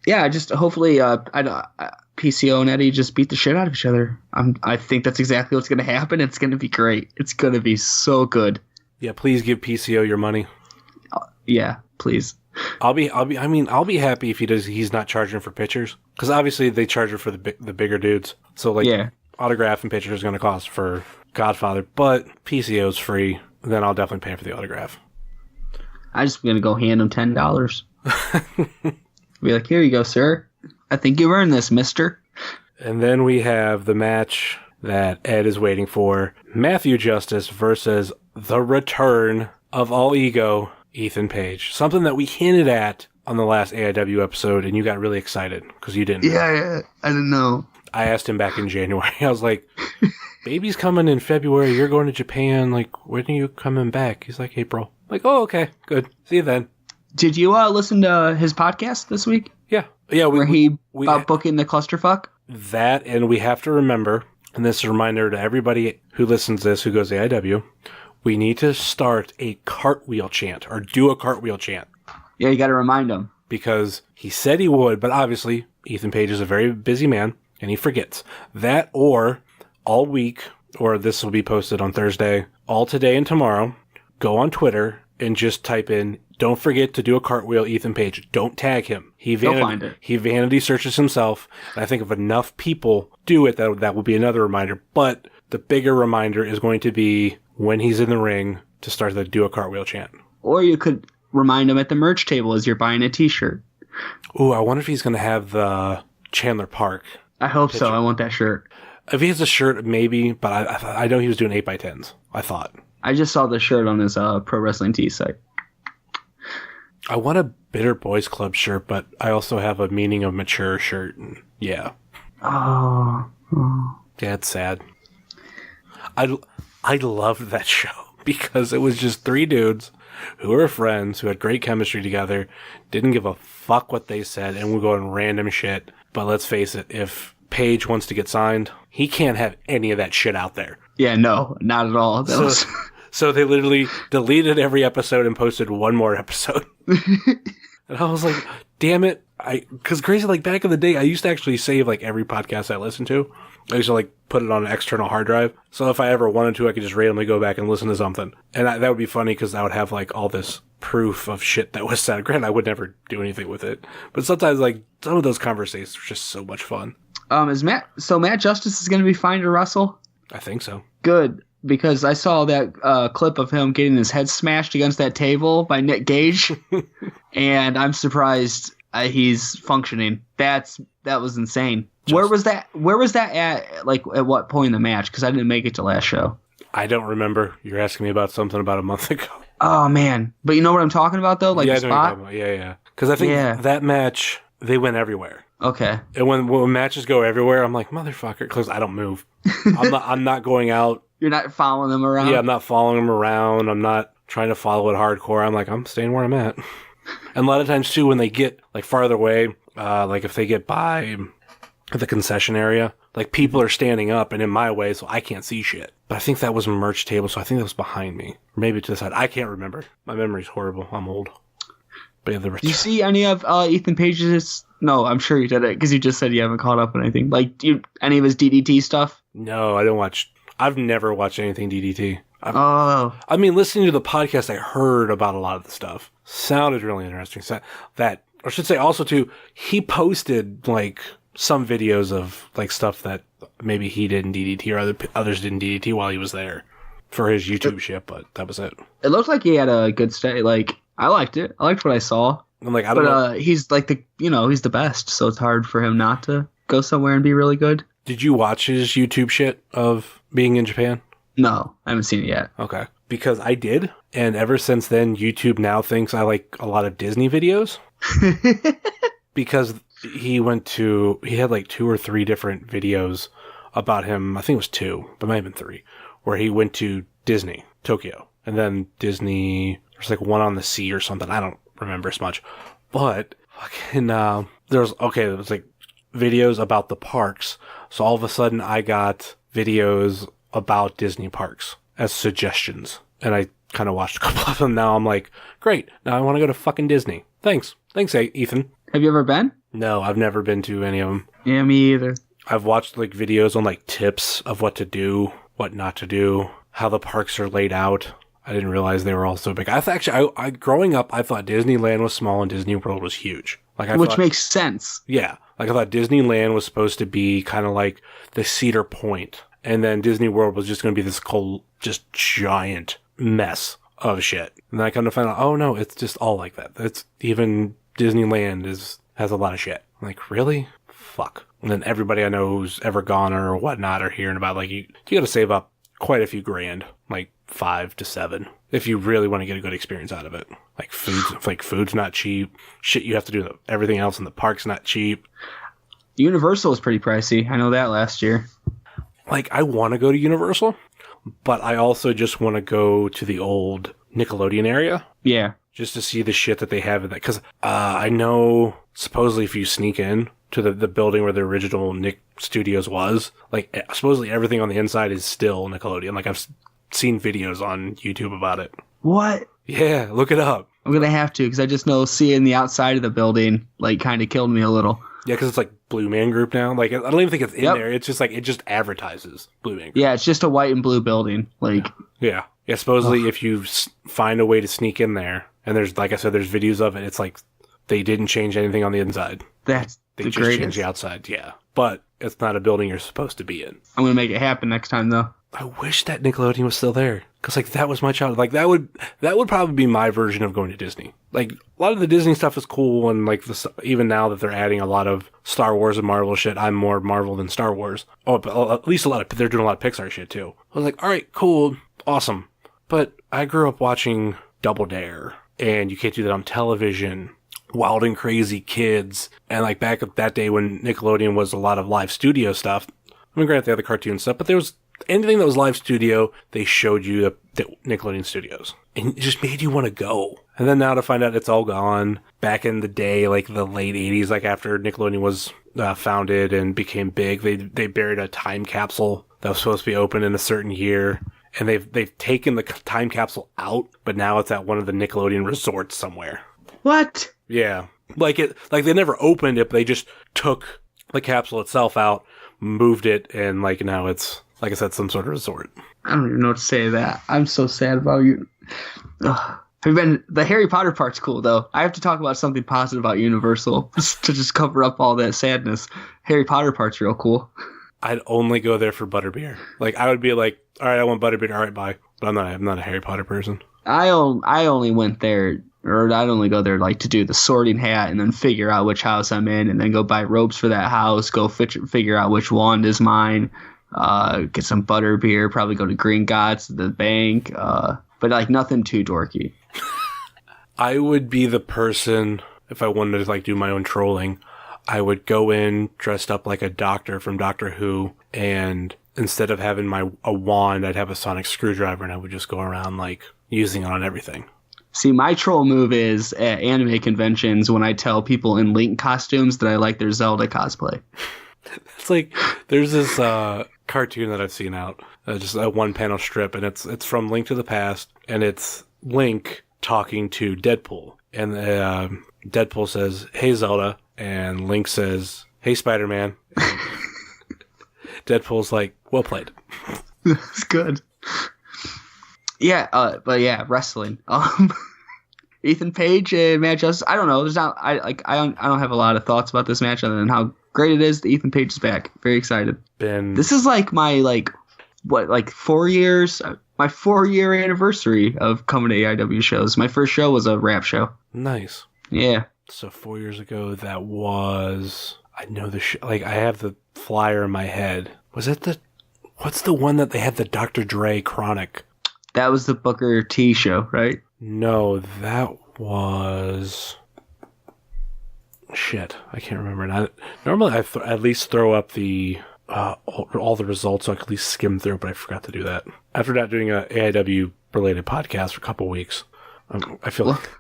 Yeah, just hopefully PCO and Eddie just beat the shit out of each other. I think that's exactly what's going to happen. It's going to be great. It's going to be so good. Yeah, please give PCO your money. Yeah, please. I'll be happy if he's not charging for pictures, because obviously they charge for the bigger dudes. So like, yeah, autograph and picture is going to cost for Godfather, but PCO's free. Then I'll definitely pay for the autograph. I'm just going to go hand him $10. Be like, here you go, sir. I think you earned this, mister. And then we have the match that Ed is waiting for. Matthew Justice versus the return of all ego, Ethan Page. Something that we hinted at on the last AIW episode, and you got really excited because you didn't. Yeah, I didn't know. I asked him back in January. I was like, baby's coming in February. You're going to Japan. Like, when are you coming back? He's like, April. I'm like, oh, okay, good. See you then. Did you listen to his podcast this week? Yeah. Where he booking the clusterfuck? That, and we have to remember, and this is a reminder to everybody who listens to this, who goes to AIW, we need to start a cartwheel chant, or do a cartwheel chant. Yeah, you got to remind him. Because he said he would, but obviously, Ethan Page is a very busy man, and he forgets. That, or all week, or this will be posted on Thursday, all today and tomorrow, go on Twitter and just type in, don't forget to do a cartwheel, Ethan Page. Don't tag him. He'll find it. He vanity searches himself. And I think if enough people do it, that will be another reminder. But the bigger reminder is going to be when he's in the ring to start the do a cartwheel chant. Or you could remind him at the merch table as you're buying a t-shirt. Ooh, I wonder if he's going to have the Chandler Park. I hope so. I want that shirt. If he has a shirt, maybe. But I know he was doing 8x10s, I thought. I just saw the shirt on his Pro Wrestling Tee site. I want a Bitter Boys Club shirt, but I also have a Meaning of Mature shirt. And yeah. Oh. Yeah, it's sad. I loved that show because it was just three dudes who were friends, who had great chemistry together, didn't give a fuck what they said, and would go on random shit. But let's face it, if Paige wants to get signed. He can't have any of that shit out there. Yeah, no, not at all. So they literally deleted every episode and posted one more episode. And I was like, damn it. Because crazy, like back in the day, I used to actually save like every podcast I listened to. I used to like put it on an external hard drive. So if I ever wanted to, I could just randomly go back and listen to something. And that would be funny because I would have like all this proof of shit that was said. Granted, I would never do anything with it. But sometimes like some of those conversations are just so much fun. Matt Justice is going to be fine to wrestle? I think so. Good. Because I saw that clip of him getting his head smashed against that table by Nick Gage. And I'm surprised he's functioning. That was insane. Where was that at? Like at what point in the match? Because I didn't make it to last show. I don't remember. You're asking me about something about a month ago. Oh man! But you know what I'm talking about though, like the spot. Yeah. Because I think that match they went everywhere. Okay. And when matches go everywhere, I'm like motherfucker, because I don't move. I'm not going out. You're not following them around. Yeah, I'm not following them around. I'm not trying to follow it hardcore. I'm like I'm staying where I'm at. And a lot of times too, when they get like farther away, like if they get by the concession area, like people are standing up and in my way, so I can't see shit. But I think that was a merch table, so I think that was behind me. Or maybe to the side. I can't remember. My memory's horrible. I'm old. But yeah, did you see any of Ethan Page's? No, I'm sure you did it because you just said you haven't caught up on anything. Like, any of his DDT stuff? No, I don't watch. I've never watched anything DDT. I mean, listening to the podcast, I heard about a lot of the stuff. Sounded really interesting. So that, I should say also too, he posted like some videos of like stuff that maybe he did in DDT or others did in DDT while he was there for his YouTube shit, but that was it. It looked like he had a good stay. Like, I liked it. I liked what I saw. I'm like, I don't know. He's like he's the best, so it's hard for him not to go somewhere and be really good. Did you watch his YouTube shit of being in Japan? No, I haven't seen it yet. Okay. Because I did, and ever since then, YouTube now thinks I like a lot of Disney videos. Because he had like 2 or 3 different videos about him. I think it was 2, but it might have been 3, where he went to Disney, Tokyo. And then Disney, there's like one on the sea or something. I don't remember as much. But fucking, there was like videos about the parks. So all of a sudden I got videos about Disney parks as suggestions. And I kind of watched a couple of them. Now I'm like, great. Now I want to go to fucking Disney. Thanks, Ethan. Have you ever been? No, I've never been to any of them. Yeah, me either. I've watched like videos on like tips of what to do, what not to do, how the parks are laid out. I didn't realize they were all so big. I growing up, I thought Disneyland was small and Disney World was huge. Which makes sense. Yeah. Like I thought Disneyland was supposed to be kind of like the Cedar Point. And then Disney World was just going to be this cold, just giant mess of shit. And then I come to find out, oh no, it's just all like that. It's even Disneyland has a lot of shit. I'm like, really? Fuck. And then everybody I know who's ever gone or whatnot are hearing about like you got to save up quite a few grand, like 5 to 7, if you really want to get a good experience out of it. Like food's not cheap. Shit, you have to do everything else in the park's not cheap. Universal is pretty pricey. I know that last year. Like, I want to go to Universal, but I also just want to go to the old Nickelodeon area. Yeah. Just to see the shit that they have in that. Because I know, supposedly, if you sneak in to the building where the original Nick Studios was, like, supposedly everything on the inside is still Nickelodeon. Like, I've seen videos on YouTube about it. What? Yeah, look it up. I'm going to have to, because I just know seeing the outside of the building, like, kind of killed me a little. Yeah, because it's like Blue Man Group now. Like, I don't even think it's in there. It's just like, it just advertises Blue Man Group. Yeah, it's just a white and blue building. Like, yeah. Supposedly, if you find a way to sneak in there, and there's, like I said, there's videos of it, it's like they didn't change anything on the inside. They just changed the outside, yeah. But it's not a building you're supposed to be in. I'm going to make it happen next time, though. I wish that Nickelodeon was still there. Because, like, that was my childhood. Like, that would probably be my version of going to Disney. Like, a lot of the Disney stuff is cool, and, like, even now that they're adding a lot of Star Wars and Marvel shit, I'm more Marvel than Star Wars. Oh, but at least they're doing a lot of Pixar shit, too. I was like, alright, cool, awesome. But I grew up watching Double Dare, and you can't do that on television. Wild and Crazy Kids, and, like, back at that day when Nickelodeon was a lot of live studio stuff. I mean, granted, they had the cartoon stuff, but there was anything that was live studio, they showed you Nickelodeon Studios. And it just made you want to go. And then now to find out it's all gone. Back in the day, like the late 80s, like after Nickelodeon was founded and became big, they buried a time capsule that was supposed to be open in a certain year. And they've taken the time capsule out, but now it's at one of the Nickelodeon resorts somewhere. What? Yeah. Like they never opened it, but they just took the capsule itself out, moved it, and like now it's, like I said, some sort of resort. I don't even know what to say to that. I'm so sad about you. Ugh. The Harry Potter part's cool, though. I have to talk about something positive about Universal to just cover up all that sadness. Harry Potter part's real cool. I'd only go there for butterbeer. Like, I would be like, all right, I want butterbeer. All right, bye. But I'm not a Harry Potter person. I only went there, or I'd only go there like to do the sorting hat and then figure out which house I'm in and then go buy ropes for that house, go figure out which wand is mine, get some butterbeer, probably go to Green Gods, the bank, but like nothing too dorky. I would be the person, if I wanted to like do my own trolling, I would go in dressed up like a doctor from Doctor Who, and instead of having a wand, I'd have a sonic screwdriver, and I would just go around like using it on everything. See, my troll move is at anime conventions when I tell people in Link costumes that I like their Zelda cosplay. It's like, there's this cartoon that I've seen out, just a one-panel strip, and it's from Link to the Past, and it's Link talking to Deadpool. And Deadpool says, "Hey, Zelda," and Link says, "Hey, Spider-Man." Deadpool's like, "Well played." That's good. Yeah, but yeah, wrestling. Ethan Page and Matt Justice. I don't know. I don't have a lot of thoughts about this match other than how great it is that Ethan Page is back. Very excited. This is like my 4 years. My 4-year anniversary of coming to AIW shows. My first show was a rap show. Nice. Yeah. So 4 years ago, that was, I know the show, like I have the flyer in my head. Was it what's the one that they had the Dr. Dre Chronic? That was the Booker T show, right? No, that was, shit, I can't remember. Normally I at least throw up the all the results so I could at least skim through, but I forgot to do that. After not doing a AIW related podcast for a couple weeks, I feel like...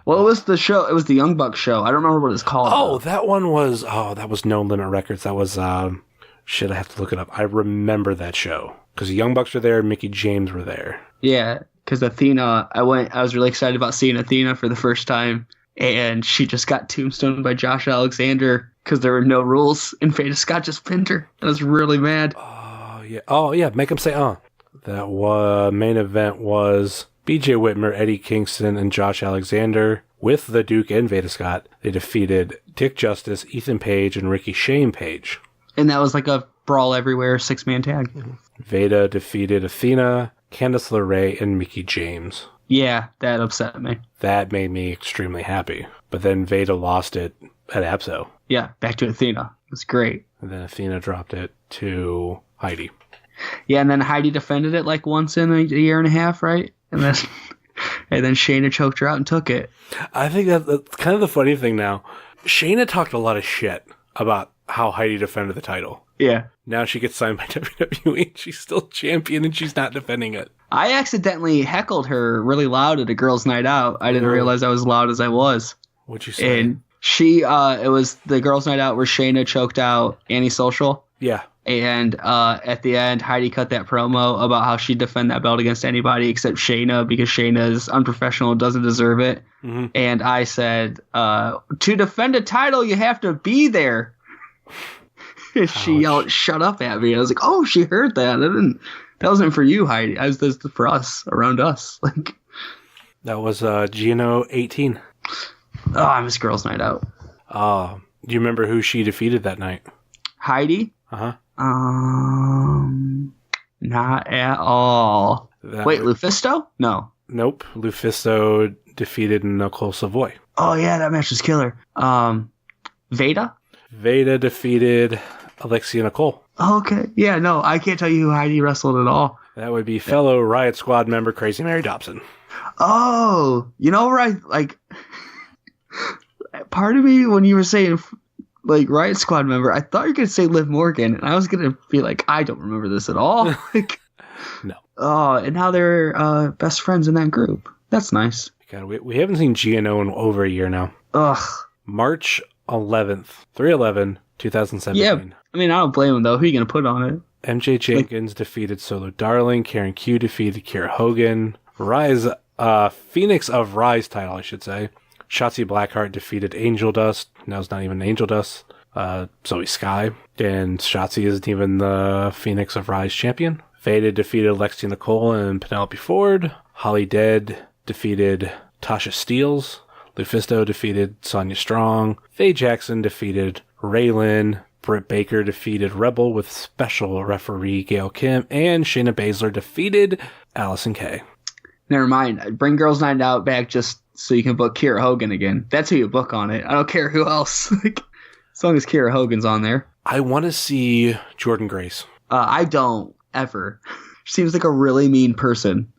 Well, it was the show. It was the Young Bucks show. I don't remember what it's called. Oh, that one was... Oh, that was No Limit Records. That was... shit, I have to look it up. I remember that show. Because the Young Bucks were there, Mickey James were there. Yeah, because Athena... I was really excited about seeing Athena for the first time. And she just got tombstoned by Josh Alexander because there were no rules. And Veda Scott just pinned her. I was really mad. Oh, yeah. Make him say, That main event was BJ Whitmer, Eddie Kingston, and Josh Alexander. With the Duke and Veda Scott, they defeated Dick Justice, Ethan Page, and Ricky Shane Page. And that was like a Brawl Everywhere 6-man tag. Veda defeated Athena, Candice LeRae, and Mickey James. Yeah, that upset me. That made me extremely happy. But then Veda lost it at Abso. Yeah, back to Athena. It was great. And then Athena dropped it to Heidi. Yeah, and then Heidi defended it like once in a year and a half, right? And then Shayna choked her out and took it. I think that's kind of the funny thing now. Shayna talked a lot of shit about how Heidi defended the title. Yeah. Now she gets signed by WWE. She's still champion and she's not defending it. I accidentally heckled her really loud at a girls' night out. I didn't realize I was as loud as I was. What'd you say? And she, it was the girls' night out where Shayna choked out Annie Social. Yeah. And at the end, Heidi cut that promo about how she'd defend that belt against anybody except Shayna because Shayna is unprofessional and doesn't deserve it. Mm-hmm. And I said, to defend a title, you have to be there. She yelled, "Shut up" at me. I was like, oh, she heard that. That wasn't for you, Heidi. That was for us, around us. Like, that was Gino 18. Oh, I miss girls' night out. Do you remember who she defeated that night? Heidi? Uh-huh. Not at all. Wait, Lufisto? No. Nope. Lufisto defeated Nicole Savoy. Oh, yeah, that match was killer. Veda? Veda defeated Alexia Nicole. Oh, okay. Yeah, no, I can't tell you who Heidi wrestled at all. That would be fellow Riot Squad member Crazy Mary Dobson. Oh, you know where part of me, when you were saying, like, Riot Squad member, I thought you were going to say Liv Morgan, and I was going to be like, I don't remember this at all. Oh, and now they're best friends in that group. That's nice. God, we haven't seen GNO in over a year now. Ugh. March 11th, 3/11/2017. Yeah, I mean, I don't blame him, though. Who are you going to put on it? MJ Jenkins defeated Solo Darling. Karen Q defeated Kira Hogan. Rise, Phoenix of Rise title, I should say. Shotzi Blackheart defeated Angel Dust. Now it's not even Angel Dust. Zoe Sky. And Shotzi isn't even the Phoenix of Rise champion. Faded defeated Lexi Nicole and Penelope Ford. Holly Dead defeated Tasha Steeles. Lufisto defeated Sonya Strong. Faye Jackson defeated Raylan. Britt Baker defeated Rebel with special referee Gail Kim. And Shayna Baszler defeated Allison Kay. Never mind. Bring Girls Night Out back just so you can book Kira Hogan again. That's who you book on it. I don't care who else. As long as Kira Hogan's on there. I want to see Jordan Grace. I don't, ever. She seems like a really mean person.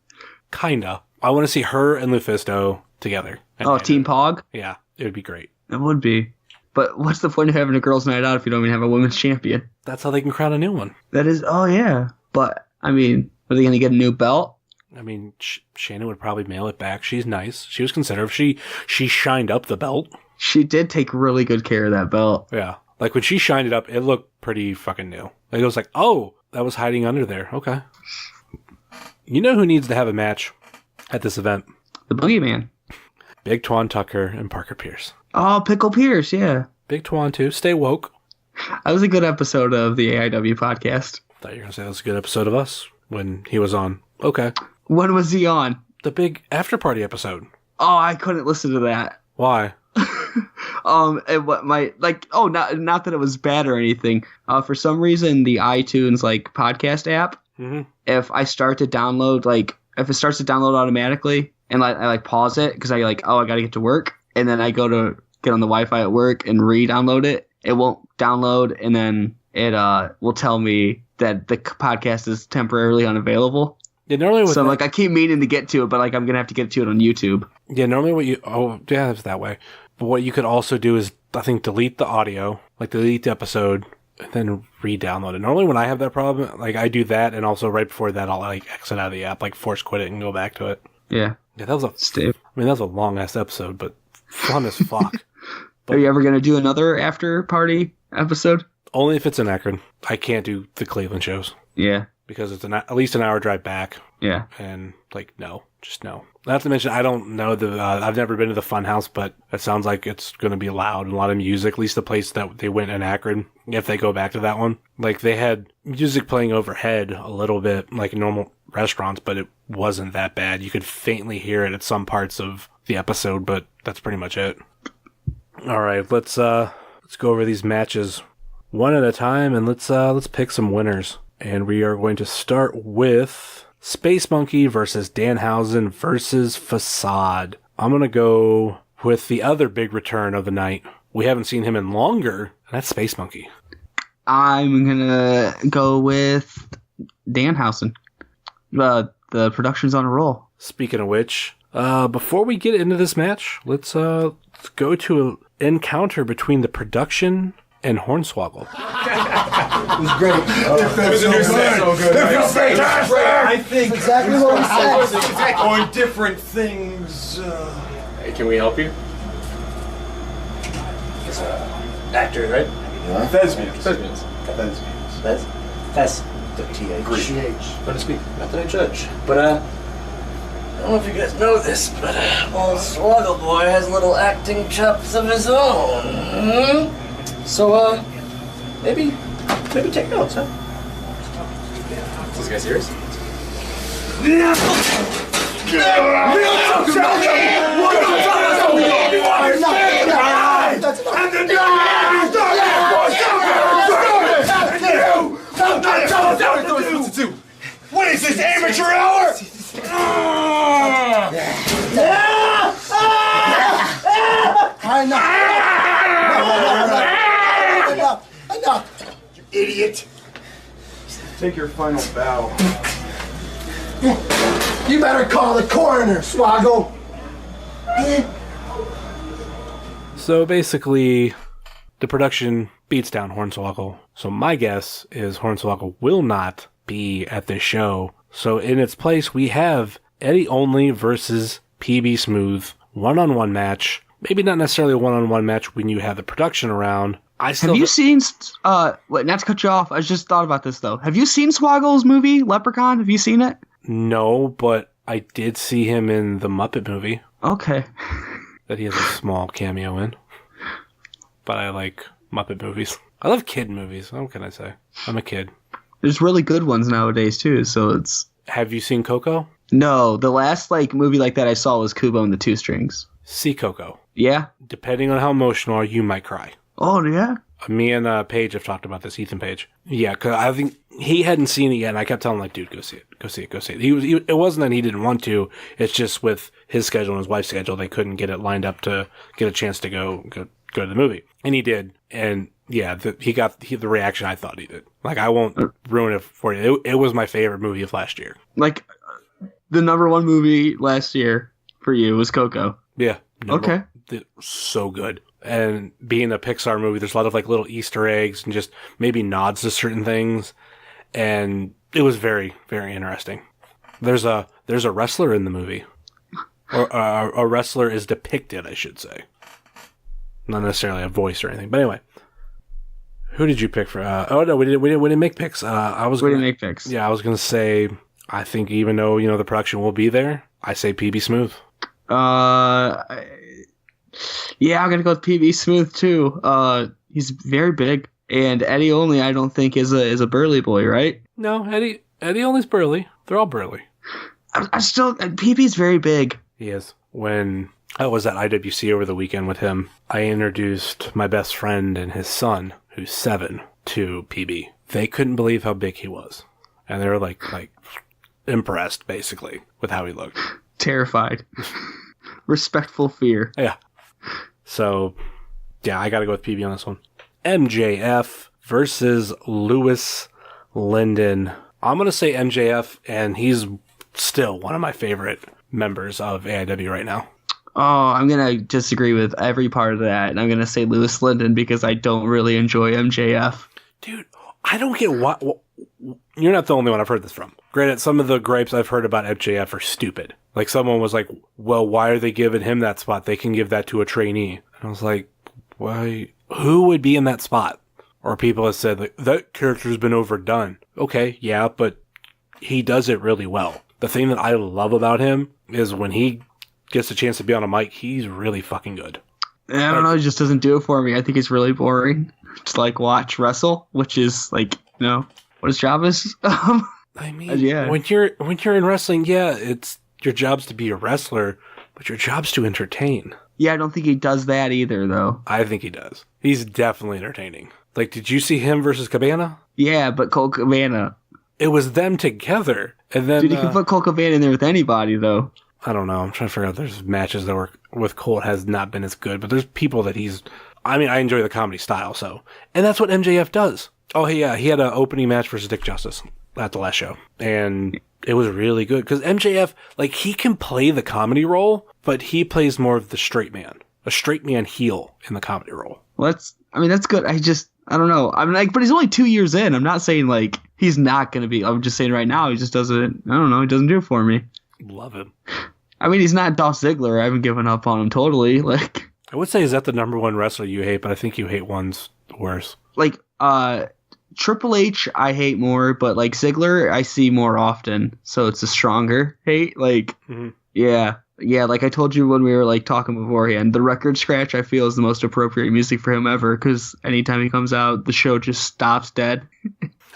Kinda. I want to see her and Lufisto together. Oh, Team Pog? Yeah, it would be great. It would be. But what's the point of having a Girls Night Out if you don't even have a women's champion? That's how they can crown a new one. That is, oh yeah. But, I mean, are they going to get a new belt? I mean, Shayna would probably mail it back. She's nice. She was considerate. She shined up the belt. She did take really good care of that belt. Yeah. Like, when she shined it up, it looked pretty fucking new. Like, it was like, oh, that was hiding under there. Okay. You know who needs to have a match at this event? The Boogeyman. Big Twan Tucker and Parker Pierce. Oh, Pickle Pierce, yeah. Big Twan, too. Stay woke. That was a good episode of the AIW podcast. Thought you were going to say that was a good episode of us when he was on. Okay. When was he on? The big after party episode. Oh, I couldn't listen to that. Why? And what not that it was bad or anything. For some reason, the iTunes podcast app, if I start to download, if it starts to download automatically, and I pause it because I gotta get to work, and then I go to get on the Wi-Fi at work and re-download it, it won't download, and then it will tell me that the podcast is temporarily unavailable. Yeah, normally so I keep meaning to get to it, but I'm gonna have to get to it on YouTube. Yeah, normally it's that way. But what you could also do is, I think, delete the audio, delete the episode, and then re-download it. Normally when I have that problem, I do that, and also right before that, I'll exit out of the app, force quit it and go back to it. Yeah. Yeah, that was that was a long ass episode, but fun as fuck. But are you ever gonna do another after party episode? Only if it's in Akron. I can't do the Cleveland shows. Yeah. Because it's at least an hour drive back. Yeah. And no. Not to mention, I don't know I've never been to the Funhouse, but it sounds like it's going to be loud and a lot of music. At least the place that they went in Akron, if they go back to that one, they had music playing overhead a little bit, like normal restaurants, but it wasn't that bad. You could faintly hear it at some parts of the episode, but that's pretty much it. All right, let's go over these matches one at a time, and let's pick some winners. And we are going to start with Space Monkey versus Danhausen versus Facade. I'm going to go with the other big return of the night. We haven't seen him in longer, and that's Space Monkey. I'm going to go with Danhausen. The production's on a roll. Speaking of which, before we get into this match, let's go to an encounter between the production and Hornswoggle. It was great. It was a new set. So good. It feels fantastic. I think that's exactly what I said. On different things. Hey, can we help you? It's actor, right? Yeah. Thespians. That's the TH. But to speak, not that I judge. But I don't know if you guys know this, but old Swoggle Boy has little acting chops of his own. So, maybe take notes, huh? Is this guy serious? What is this, amateur hour? Enough, you idiot. Take your final bow. You better call the coroner, Swoggle. So basically, the production beats down Hornswoggle. So my guess is Hornswoggle will not be at this show So in its place, we have Eddie Only versus PB Smooth, one-on-one match. Maybe not necessarily a one-on-one match when you have the production around. Have you seen, wait, not to cut you off, I just thought about this, though. Have you seen Swoggle's movie, Leprechaun? Have you seen it? No, but I did see him in the Muppet movie. Okay. That he has a small cameo in. But I like Muppet movies. I love kid movies. What can I say? I'm a kid. There's really good ones nowadays, too, so it's... Have you seen Coco? No, the last movie like that I saw was Kubo and the Two Strings. See Coco. Yeah? Depending on how emotional you might cry. Oh, yeah? Me and Paige have talked about this, Ethan Page. Yeah, because I think he hadn't seen it yet, and I kept telling him, dude, go see it, go see it, go see it. It wasn't that he didn't want to, it's just with his schedule and his wife's schedule, they couldn't get it lined up to get a chance to go to the movie. And he did, and yeah, he got the reaction I thought he did. I won't ruin it for you. It was my favorite movie of last year. The number one movie last year for you was Coco. Yeah. Okay. So good. And being a Pixar movie, there's a lot of little Easter eggs and just maybe nods to certain things. And it was very, very interesting. There's a wrestler in the movie. Or a wrestler is depicted, I should say. Not necessarily a voice or anything. But anyway. Who did you pick for? Oh no, we didn't make picks. We didn't make picks. Yeah, I was gonna say. I think even though the production will be there, I say PB Smooth. Yeah, I'm gonna go with PB Smooth too. He's very big, and Eddie Only I don't think is a burly boy, right? No, Eddie Only's burly. They're all burly. I'm still PB's very big. He is. When I was at IWC over the weekend with him, I introduced my best friend and his son, who's 7, to PB. They couldn't believe how big he was. And they were like impressed, basically, with how he looked. Terrified. Respectful fear. Yeah. So, yeah, I gotta go with PB on this one. MJF versus Lewis Linden. I'm gonna say MJF, and he's still one of my favorite members of AIW right now. Oh, I'm going to disagree with every part of that, and I'm going to say Lewis Linden because I don't really enjoy MJF. Dude, I don't get what you're not the only one I've heard this from. Granted, some of the gripes I've heard about MJF are stupid. Someone was like, well, why are they giving him that spot? They can give that to a trainee. And I was like, why? Who would be in that spot? Or people have said, that character's been overdone. Okay, yeah, but he does it really well. The thing that I love about him is when he gets a chance to be on a mic, he's really fucking good. I don't know, he just doesn't do it for me. I think it's really boring to watch wrestle, which is what his job is. I mean, yeah. When you're in wrestling, yeah, it's your job's to be a wrestler, but your job's to entertain. Yeah, I don't think he does that either, though. I think he does. He's definitely entertaining. Did you see him versus Cabana? Yeah, but Colt Cabana. It was them together, and then dude, you can put Colt Cabana in there with anybody, though. I don't know. I'm trying to figure out. There's matches that were with Colt has not been as good, but there's people that he's. I mean, I enjoy the comedy style, and that's what MJF does. Oh yeah, he had an opening match versus Dick Justice at the last show, and it was really good because MJF, he can play the comedy role, but he plays more of the straight man, a straight man heel in the comedy role. Well, that's good. I don't know. I'm but he's only 2 years in. I'm not saying he's not going to be. I'm just saying right now he just doesn't. I don't know. He doesn't do it for me. Love him. I mean, he's not Dolph Ziggler. I haven't given up on him totally. I would say, is that the number one wrestler you hate? But I think you hate one's worse. Triple H, I hate more, but Ziggler, I see more often. So it's a stronger hate. Mm-hmm. Yeah. I told you when we were talking beforehand, the record scratch I feel is the most appropriate music for him ever because anytime he comes out, the show just stops dead.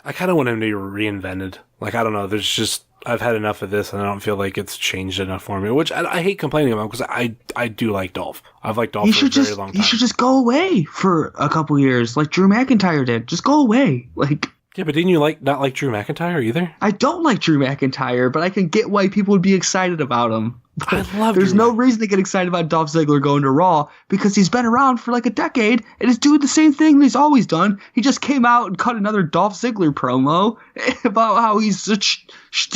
I kind of want him to be reinvented. I don't know. There's just. I've had enough of this, and I don't feel like it's changed enough for me, which I hate complaining about because I do like Dolph. I've liked Dolph for a very long time. He should just go away for a couple years like Drew McIntyre did. Just go away. Yeah, but didn't you not like Drew McIntyre either? I don't like Drew McIntyre, but I can get why people would be excited about him. I love There's no reason to get excited about Dolph Ziggler going to Raw because he's been around for a decade and is doing the same thing that he's always done. He just came out and cut another Dolph Ziggler promo about how he's such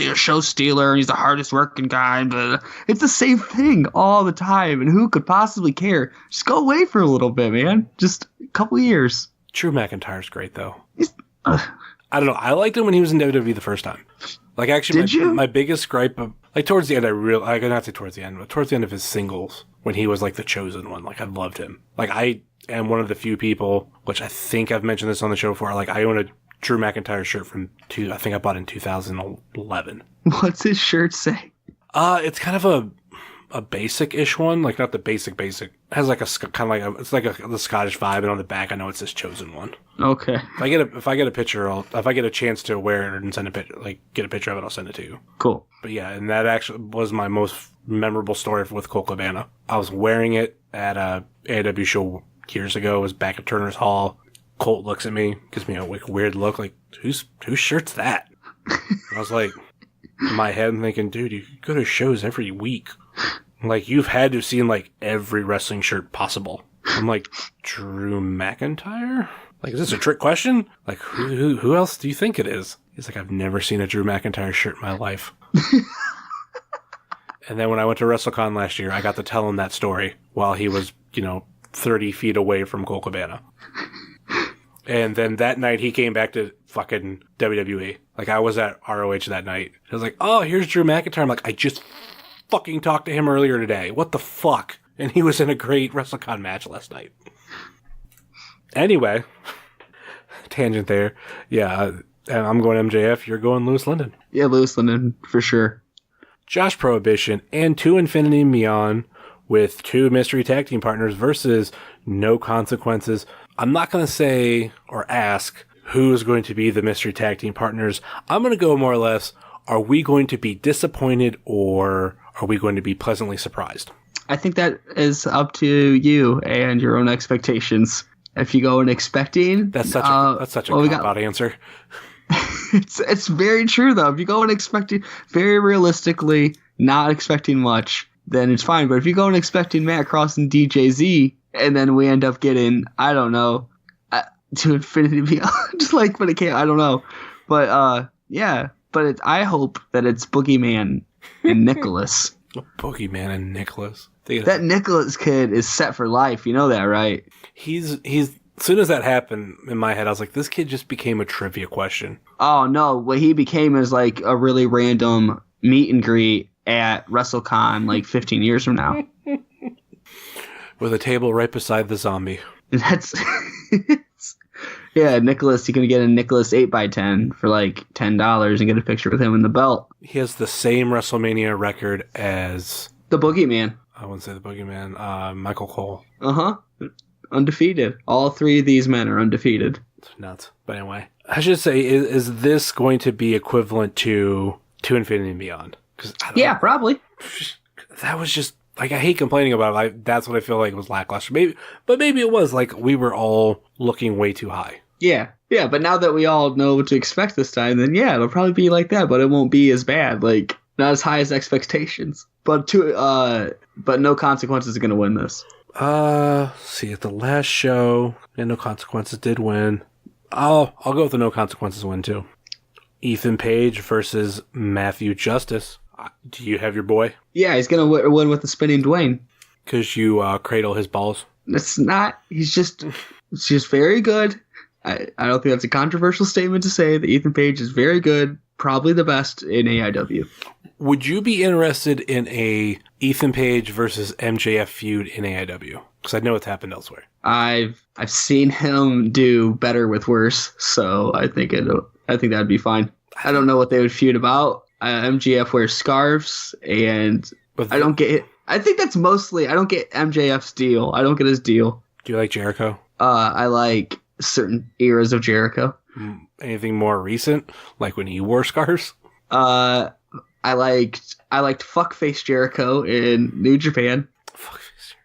a show stealer and he's the hardest working guy. But it's the same thing all the time, and who could possibly care? Just go away for a little bit, man. Just a couple years. Drew McIntyre's great, though. I don't know. I liked him when he was in WWE the first time. Like, actually, Did you? my biggest gripe, like, towards the end, I could not say towards the end, but towards the end of his singles, when he was, like, the chosen one, like, I loved him. Like, I am one of the few people, which I think I've mentioned this on the show before, like, I own a Drew McIntyre shirt I think I bought in 2011. What's his shirt say? It's kind of a basic-ish one, like, not the basic. It has, like, it's like the Scottish vibe, and on the back, I know it's this chosen one. Okay. If I get a picture, if I get a chance to wear it and send a picture, like get a picture of it, I'll send it to you. Cool. But yeah, and that actually was my most memorable story with Colt Cabana. I was wearing it at a AIW show years ago. It was back at Turner's Hall. Colt looks at me, gives me a weird look, like whose shirt's that? I was like, in my head, I'm thinking, dude, you go to shows every week. Like, you've had to have seen like every wrestling shirt possible. I'm like, Drew McIntyre? Like, is this a trick question? Like, who else do you think it is? He's like, I've never seen a Drew McIntyre shirt in my life. And then when I went to WrestleCon last year, I got to tell him that story while he was, 30 feet away from Colt Cabana. And then that night, he came back to fucking WWE. Like, I was at ROH that night. I was like, oh, here's Drew McIntyre. I'm like, I just fucking talked to him earlier today. What the fuck? And he was in a great WrestleCon match last night. Anyway, tangent there. Yeah, I'm going MJF. You're going Louis Linden. Yeah, Louis Linden, for sure. Josh Prohibition and To Infinity and Beyond with 2 mystery tag team partners versus No Consequences. I'm not going to say or ask who's going to be the mystery tag team partners. I'm going to go more or less, are we going to be disappointed or are we going to be pleasantly surprised? I think that is up to you and your own expectations. If you go in expecting... That's such a cop-out answer. It's very true, though. If you go in expecting, very realistically, not expecting much, then it's fine. But if you go in expecting Matt Cross and DJZ, and then we end up getting, I don't know, To Infinity Beyond, just like, but it can't, I don't know. But, yeah. But I hope that it's Boogeyman and Nicholas. Boogeyman and Nicholas. That Nicholas kid is set for life. You know that, right? He's as soon as that happened in my head, I was like, this kid just became a trivia question. Oh, no. What he became is like a really random meet and greet at WrestleCon like 15 years from now. With a table right beside the zombie. That's... Yeah, Nicholas, you can get a Nicholas 8x10 for like $10 and get a picture with him in the belt. He has the same WrestleMania record as... The Boogeyman. I wouldn't say the Boogeyman. Michael Cole. Uh-huh. Undefeated. All 3 of these men are undefeated. It's nuts. But anyway, I should say, is this going to be equivalent to Infinity and Beyond? Yeah, probably. That was just... Like, I hate complaining about it. That's what I feel like was lackluster. Maybe it was like we were all looking way too high. Yeah, but now that we all know what to expect this time, then yeah, it'll probably be like that, but it won't be as bad. Like, not as high as expectations. But No Consequences is going to win this. See, at the last show, and No Consequences did win. I'll go with the No Consequences win, too. Ethan Page versus Matthew Justice. Do you have your boy? Yeah, he's going to win with the spinning Dwayne. Because you cradle his balls? It's not. He's just very good. I don't think that's a controversial statement to say that Ethan Page is very good, probably the best in AIW. Would you be interested in a Ethan Page versus MJF feud in AIW? Because I know it's happened elsewhere. I've seen him do better with worse, so I think that'd be fine. I don't know what they would feud about. MJF wears scarves, and I don't get it. I think that's mostly, I don't get MJF's deal. I don't get his deal. Do you like Jericho? I like certain eras of Jericho. Anything more recent? Like when he wore scarves? I liked Fuckface Jericho in New Japan.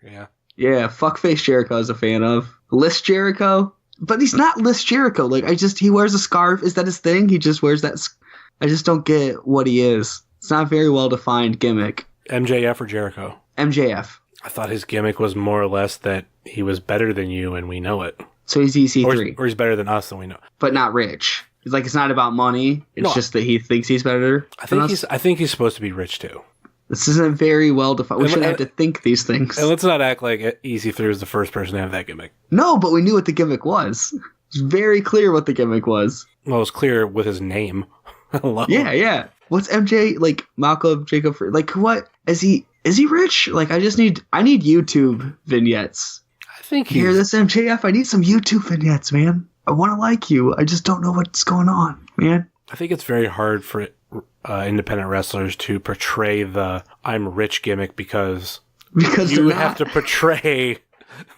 Yeah. Yeah, Fuckface Jericho I was a fan of. List Jericho? But he's not List Jericho. Like, he wears a scarf. Is that his thing? He just wears that. I just don't get what he is. It's not a very well-defined gimmick. MJF or Jericho? MJF. I thought his gimmick was more or less that he was better than you and we know it. So he's EC3. Or he's better than us and we know. But not rich. It's like, it's not about money. It's just that he thinks he's better than us. I think he's supposed to be rich too. This isn't very well defined. We shouldn't have to think these things. And let's not act like EC3 was the first person to have that gimmick. No, but we knew what the gimmick was. It's very clear what the gimmick was. Well, it was clear with his name. Yeah. What's MJ like? Malcolm Jacob? Like what? Is he rich? Like I need YouTube vignettes. I think You hear this, MJF? I need some YouTube vignettes, man. I want to like you. I just don't know what's going on, man. I think it's very hard for independent wrestlers to portray the I'm rich gimmick because you have to portray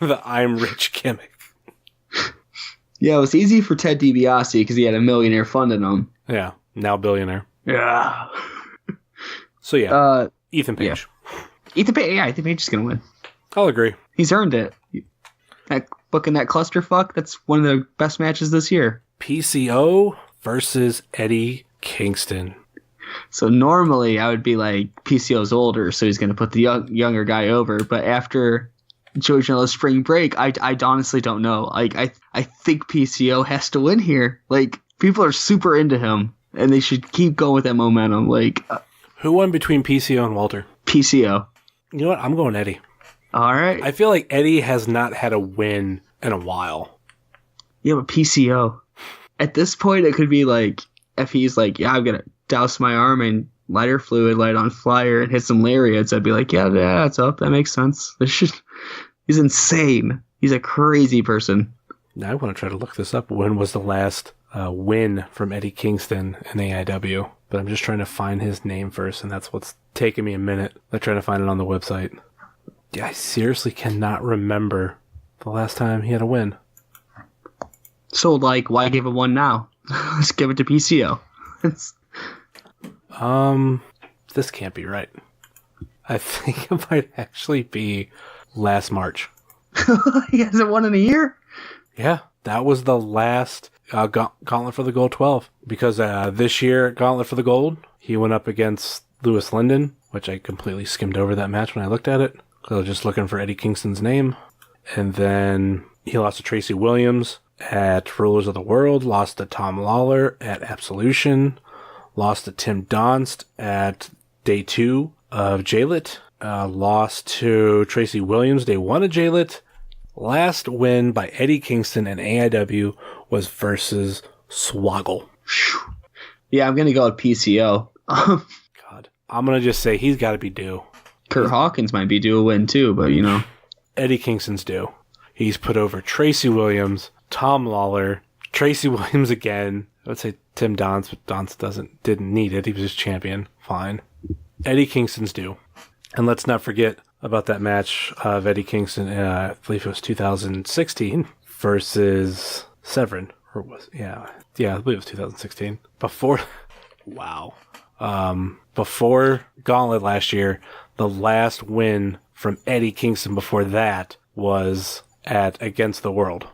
the I'm rich gimmick. Yeah, it was easy for Ted DiBiase because he had a millionaire funding him. Yeah, now billionaire. Yeah. So yeah, Ethan Page. Yeah. Ethan Page is going to win. I'll agree. He's earned it. That booking that clusterfuck, that's one of the best matches this year. PCO versus Eddie Kingston. So normally I would be like, PCO's older, so he's going to put the younger guy over. But after Joey Janela's spring break, I honestly don't know. Like I think PCO has to win here. Like people are super into him, and they should keep going with that momentum. Like who won between PCO and Walter? PCO. You know what? I'm going Eddie. All right. I feel like Eddie has not had a win in a while. Yeah, but PCO. At this point, it could be like if he's like, yeah, I'm gonna douse my arm in lighter fluid, light on flyer, and hit some lariats. I'd be like, yeah, that's up. That makes sense. He's insane. He's a crazy person. Now I want to try to look this up. When was the last win from Eddie Kingston in AIW? But I'm just trying to find his name first, and that's what's taking me a minute. I'm trying to find it on the website. Yeah, I seriously cannot remember the last time he had a win. So, like, why give it one now? Let's give it to PCO. This can't be right. I think it might actually be last March. He hasn't won in a year? Yeah, that was the last Gauntlet for the Gold 12. Because this year, Gauntlet for the Gold, he went up against Lewis Linden, which I completely skimmed over that match when I looked at it. So I was just looking for Eddie Kingston's name. And then he lost to Tracy Williams at Rulers of the World, lost to Tom Lawler at Absolution, lost to Tim Donst at Day 2 of JLIT, lost to Tracy Williams Day 1 of JLIT. Last win by Eddie Kingston in AIW was versus Swoggle. Yeah, I'm going to go with PCO. God. I'm going to just say he's got to be due. Kurt Hawkins might be due a win too, but you know. Eddie Kingston's due. He's put over Tracy Williams, Tom Lawler, Tracy Williams again. I would say Tim Donst, but Donst didn't need it. He was just champion. Fine. Eddie Kingston's due. And let's not forget about that match of Eddie Kingston, I believe it was 2016, versus Severin. Or was yeah, I believe it was 2016. Before Gauntlet last year, the last win from Eddie Kingston before that was at Against the World.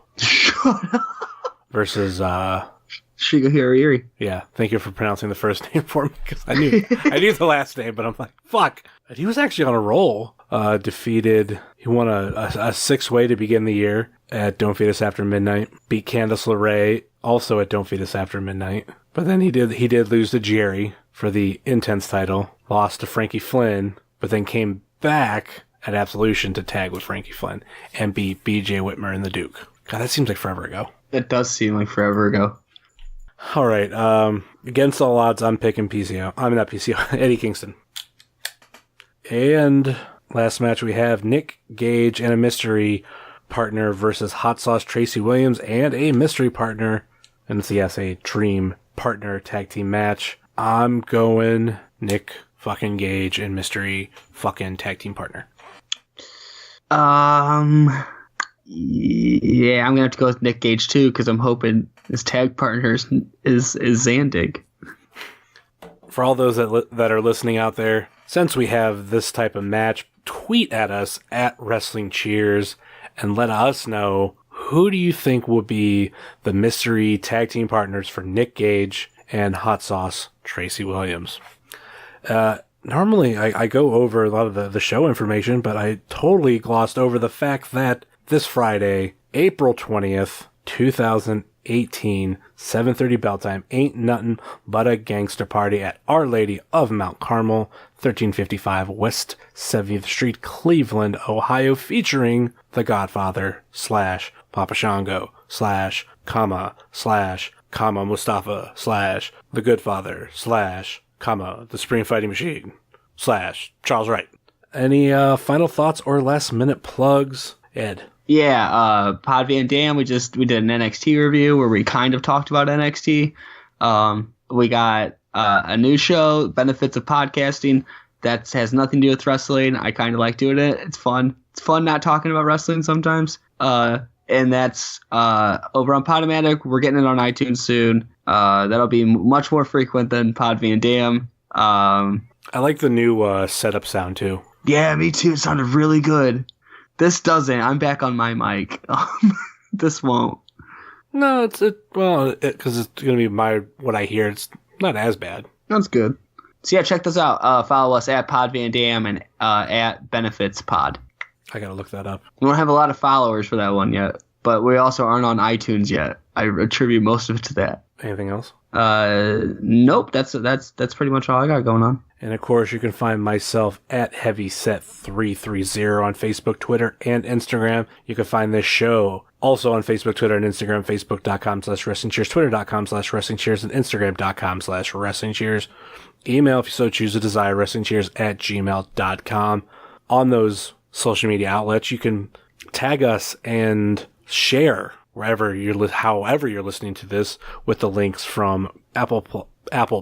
Versus Shiga Hiraiiri. Yeah, thank you for pronouncing the first name for me, because I knew the last name, but I'm like, fuck. And he was actually on a roll. He won a six-way to begin the year at Don't Feed Us After Midnight. Beat Candice LeRae also at Don't Feed Us After Midnight. But then he did lose to Jerry for the Intense title. Lost to Frankie Flynn, but then came back at Absolution to tag with Frankie Flynn and beat BJ Whitmer and the Duke. God, that seems like forever ago. It does seem like forever ago. All right. Against all odds, I'm picking PCO. I'm not PCO. Eddie Kingston. And last match we have Nick Gage and a mystery partner versus Hot Sauce Tracy Williams and a mystery partner. And it's, yes, a dream partner tag team match. I'm going Nick fucking Gage and mystery fucking tag team partner. Yeah, I'm gonna have to go with Nick Gage too, because I'm hoping his tag partner is Zandig. For all those that are listening out there, since we have this type of match, tweet at us at Wrestling Cheers and let us know who do you think will be the mystery tag team partners for Nick Gage and Hot Sauce Tracy Williams. Normally I go over a lot of the show information, but I totally glossed over the fact that this Friday, April 20th, 2018, 7:30 bell time, ain't nothing but a gangster party at Our Lady of Mount Carmel, 1355 West 70th Street, Cleveland, Ohio, featuring The Godfather / Papa Shango / Kama Mustafa / The Good Father / the Supreme Fighting Machine / Charles Wright. Any final thoughts or last minute plugs, Ed? Yeah, Pod Van Dam, we did an NXT review where we kind of talked about NXT. We got a new show, Benefits of Podcasting, that has nothing to do with wrestling. I kind of like doing it. It's fun. It's fun not talking about wrestling sometimes. And that's over on Podomatic. We're getting it on iTunes soon. That'll be much more frequent than Pod Van Dam. I like the new setup sound too. Yeah, me too. It sounded really good. This doesn't. I'm back on my mic. This won't. No, because it's going to be what I hear. It's not as bad. That's good. So yeah, check this out. Follow us at Pod Van Dam and at Benefits Pod. I got to look that up. We don't have a lot of followers for that one yet, but we also aren't on iTunes yet. I attribute most of it to that. Anything else? Nope. That's pretty much all I got going on. And of course, you can find myself at Heavyset330 on Facebook, Twitter, and Instagram. You can find this show also on Facebook, Twitter, and Instagram, facebook.com/WrestlingCheers, twitter.com/WrestlingCheers, and instagram.com/WrestlingCheers. Email, if you so choose to desire, WrestlingCheers@gmail.com. On those social media outlets, you can tag us and share however you're listening to this with the links from Apple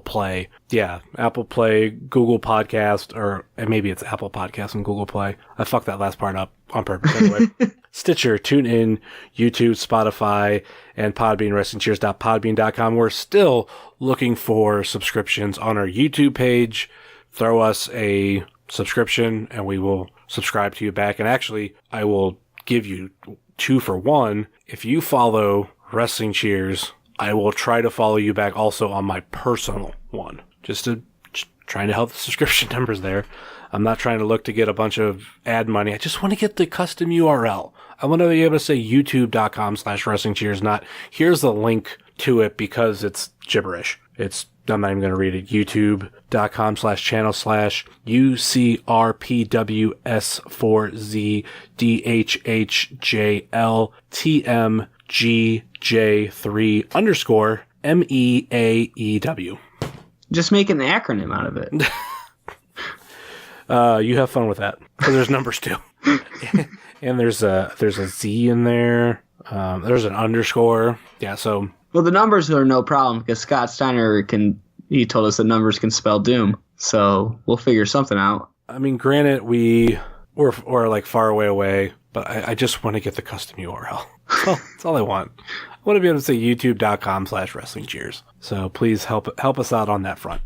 Play. Yeah, Apple Play, Google Podcast, or maybe it's Apple Podcast and Google Play. I fucked that last part up on purpose anyway. Stitcher, TuneIn, YouTube, Spotify, and Podbean, WrestlingCheers.podbean.com. We're still looking for subscriptions on our YouTube page. Throw us a subscription and we will subscribe to you back. And actually, I will give you 2 for 1. If you follow Wrestling Cheers, I will try to follow you back also on my personal one. Just trying to help the subscription numbers there. I'm not trying to look to get a bunch of ad money. I just want to get the custom URL. I want to be able to say youtube.com/WrestlingCheers, not here's the link to it because it's gibberish. I'm not even going to read it. YouTube.com/UCRPWS4ZDHHJL TMGJ3_MEAEW. Just make an acronym out of it. You have fun with that. Because there's numbers too. And there's a Z in there. There's an underscore. Yeah, so. Well, the numbers are no problem because Scott Steiner he told us that numbers can spell doom. So we'll figure something out. I mean, granted, we're like far away, but I just want to get the custom URL. That's all I want. I want to be able to say youtube.com/WrestlingCheers. So please help us out on that front.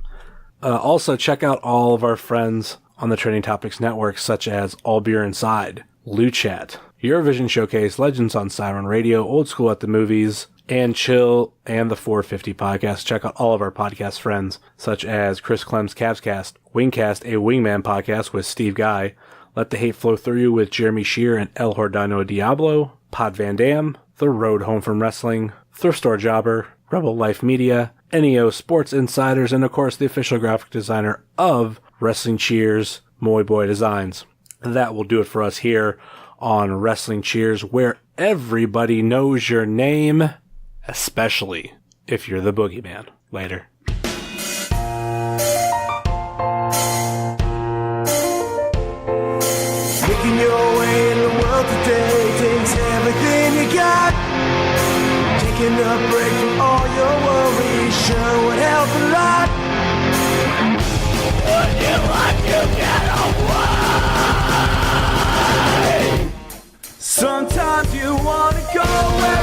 Also, check out all of our friends on the Trending Topics Network, such as All Beer Inside, Lou Chat, Eurovision Showcase, Legends on Siren Radio, Old School at the Movies, and Chill, and the 450 Podcast. Check out all of our podcast friends, such as Chris Clem's Cavscast, Wingcast, a Wingman podcast with Steve Guy, Let the Hate Flow Through You with Jeremy Shear and El Hordano Diablo, Pod Van Dam, The Road Home from Wrestling, Thrift Store Jobber, Rebel Life Media, NEO Sports Insiders, and of course the official graphic designer of Wrestling Cheers, Moy Boy Designs. That will do it for us here on Wrestling Cheers, where everybody knows your name, especially if you're the boogeyman. Later. Making your way in the world today takes everything you got. Taking a break from all your worries sure would help a lot. Would you like to get away? Sometimes you wanna go away.